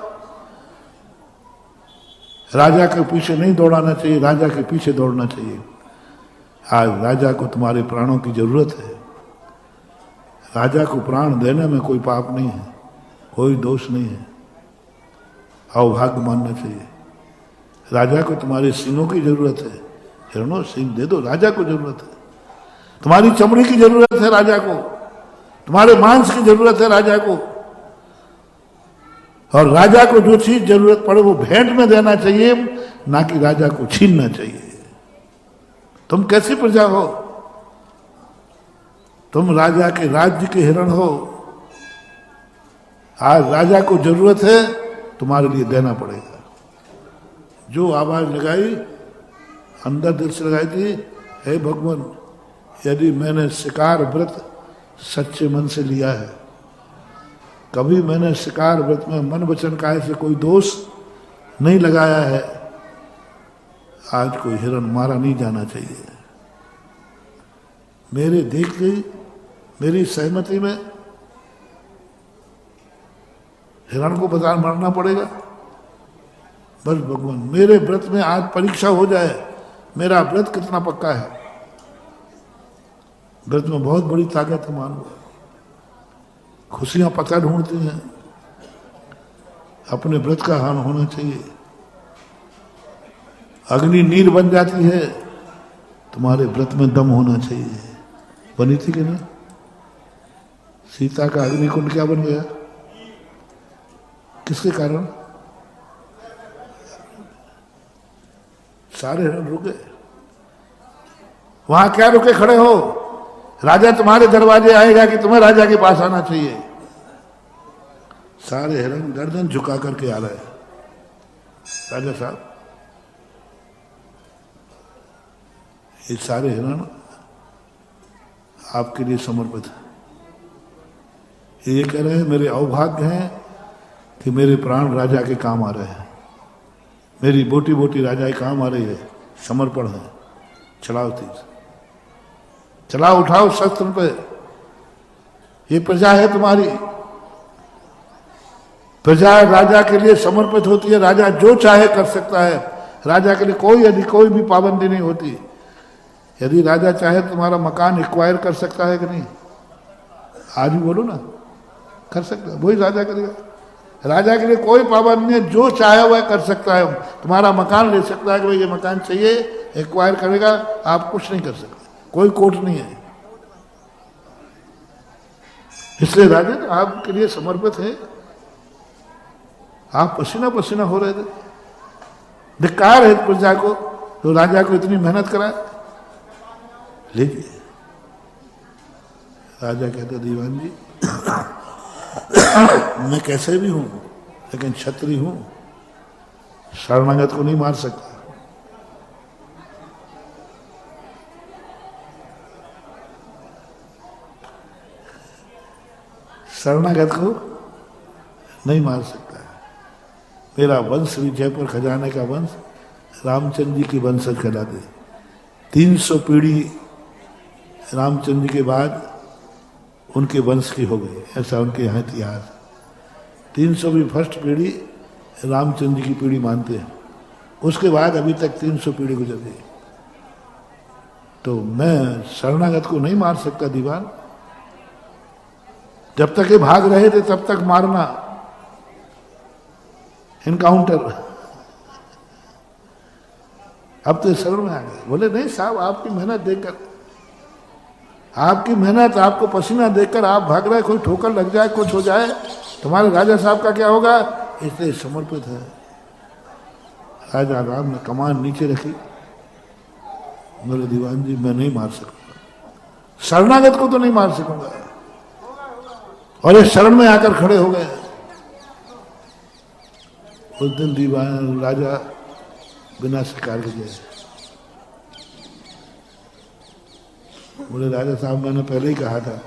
राजा के पीछे नहीं दौड़ाना चाहिए, राजा के पीछे दौड़ना चाहिए। आज राजा को तुम्हारे प्राणों की जरूरत है। राजा को प्राण देने में कोई पाप नहीं है, कोई दोष नहीं है, अवभाग्य मानना चाहिए। राजा को तुम्हारे सींगों की जरूरत है, हिरणों सींग दे दो, राजा को जरूरत है। तुम्हारी चमड़ी की जरूरत है राजा को, तुम्हारे मांस की जरूरत है राजा को। और राजा को जो चीज जरूरत पड़े वो भेंट में देना चाहिए, ना कि राजा को छीनना चाहिए। तुम कैसी प्रजा हो? तुम राजा के राज्य के हिरण हो। आज राजा को जरूरत है, तुम्हारे लिए देना पड़ेगा। जो आवाज लगाई, अंदर दिल से लगाई थी, हे भगवान, यदि मैंने शिकार व्रत सच्चे मन से लिया है, कभी मैंने शिकार व्रत में मन वचन काया से कोई दोष नहीं लगाया है, आज कोई हिरण मारा नहीं जाना चाहिए। मेरे देखते, मेरी सहमति में हिरण को बता मारना पड़ेगा। बस भगवान, मेरे व्रत में आज परीक्षा हो जाए, मेरा व्रत कितना पक्का है। व्रत में बहुत बड़ी ताकत है मानो। खुशियां पता ढूंढती हैं, अपने व्रत का हान होना चाहिए। अग्नि नीर बन जाती है, तुम्हारे व्रत में दम होना चाहिए। बनी थी कि नहीं? सीता का अग्निकुंड क्या बन गया? किसके कारण? सारे हिरण रुके। वहां क्या रुके खड़े हो? राजा तुम्हारे दरवाजे आएगा कि तुम्हें राजा के पास आना चाहिए? सारे हिरण गर्दन झुका करके आ रहे हैं। राजा साहब, ये सारे हिरण आपके लिए समर्पित है। ये कह रहे हैं मेरे अवभाग्य हैं कि मेरे प्राण राजा के काम आ रहे हैं, मेरी बोटी बोटी राजा के काम आ रही है। समर्पण है। चलाओ तीर, चलाओ, उठाओ शस्त्र पे। ये प्रजा है तुम्हारी। प्रजा राजा के लिए समर्पित होती है। राजा जो चाहे कर सकता है। राजा के लिए कोई भी पाबंदी नहीं होती। यदि राजा चाहे तुम्हारा मकान एक्वायर कर सकता है कि नहीं? आज भी बोलो ना, कर सकता है। वही राजा करेगा। राजा के लिए कोई पाबंदी नहीं है, जो चाहे वह कर सकता है। तुम्हारा मकान ले सकता है कि भाई ये मकान चाहिए, एक्वायर करेगा। आप कुछ नहीं कर सकते, कोई कोर्ट नहीं है। इसलिए राजा आपके लिए समर्पित है। आप पसीना पसीना हो रहे थे। धिक्कार है प्रजा को तो राजा को इतनी मेहनत कराए। लेकिन राजा कहते दीवान जी मैं कैसे भी हूं, लेकिन क्षत्रिय हूं, शरणागत को नहीं मार सकता। शरणागत को नहीं मार सकता। मेरा वंश भी जयपुर खजाने का वंश रामचंद्र जी की वंशज कहलाते। 300 पीढ़ी रामचंद्र जी के बाद उनके वंश की हो गई, ऐसा उनके यहाँ इतिहास। 300 भी फर्स्ट पीढ़ी रामचंद्र जी की पीढ़ी मानते हैं। उसके बाद अभी तक 300 पीढ़ी गुजर गई। तो मैं शरणागत को नहीं मार सकता दीवान। जब तक ये भाग रहे थे तब तक मारना, इनकाउंटर। अब तो शरण में आ गए। बोले नहीं साहब, आपकी मेहनत देखकर, आपकी मेहनत, आपको पसीना देखकर आप भाग रहे। कोई ठोकर लग जाए, कुछ हो जाए, तुम्हारे राजा साहब का क्या होगा? इसलिए समर्पित है। राजा राम ने कमान नीचे रखी। बोले दीवान जी मैं नहीं मार सकता, शरणागत को तो नहीं मार सकूंगा। और ये शरण में आकर खड़े हो गए। उस दिन दीवान राजा बिना शिकार के गए। बोले राजा साहब मैंने पहले ही कहा था,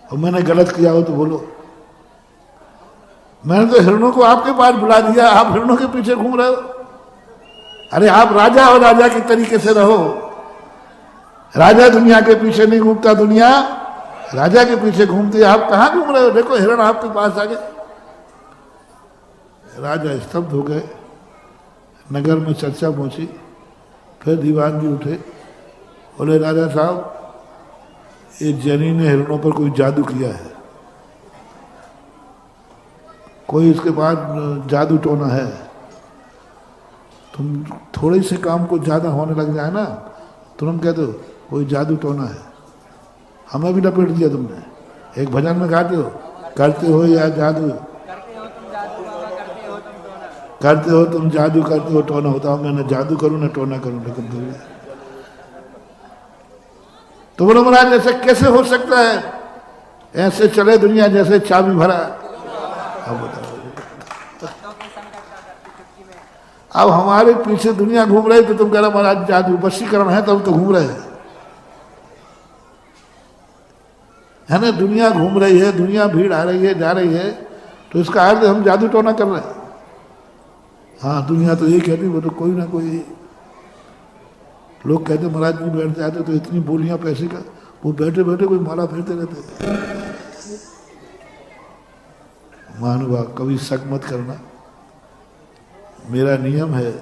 और मैंने गलत किया हो तो बोलो। मैंने तो हिरणों को आपके पास बुला दिया, आप हिरणों के पीछे घूम रहे हो। अरे आप राजा और राजा के तरीके से रहो। राजा दुनिया के पीछे नहीं घूमता, दुनिया राजा के पीछे घूमती है। आप कहाँ घूम रहे हो? देखो हिरण आपके पास आ गए। राजा स्तब्ध हो गए। नगर में चर्चा पहुंची। फिर दीवान जी उठे। बोले राजा साहब, ये जनी ने हिरणों पर कोई जादू किया है, कोई इसके पास जादू टोना है। तुम थोड़े से काम को ज्यादा होने लग जाए ना, तुरंत कहते हो कोई जादू टोना है। हमें भी लपेट दिया तुमने। एक भजन में गाते हो, करते हो या जादू, करते हो तुम जादू, करते हो टोना। होता हूं मैं, न जादू करूं न टोना करूं, लेकिन तो बोलो महाराज ऐसे कैसे हो सकता है? ऐसे चले दुनिया जैसे चाबी भरा। अब बताओ, अब हमारे पीछे दुनिया घूम रही तो तुम कह रहे महाराज जादू वशीकरण है, तब तो घूम रहे हैं, है ना? दुनिया घूम रही है, दुनिया भीड़ आ रही है, जा रही है, तो इसका अर्थ हम जादू टोना कर रहे हैं। हाँ, दुनिया तो यही कहती, वो तो कोई ना कोई लोग कहते महाराज जी बैठ जाते तो इतनी बोलियां पैसे का, वो बैठे बैठे कोई माला फेरते रहते। महानुभाव कभी शक मत करना। मेरा नियम है,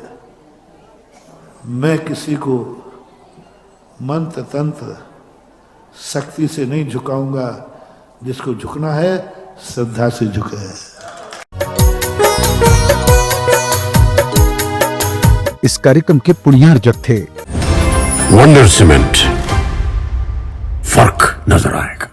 मैं किसी को मंत्र तंत्र शक्ति से नहीं झुकाऊंगा, जिसको झुकना है श्रद्धा से झुके। इस कार्यक्रम के पुण्यार्जक थे वंडर सीमेंट, फर्क नजर आएगा।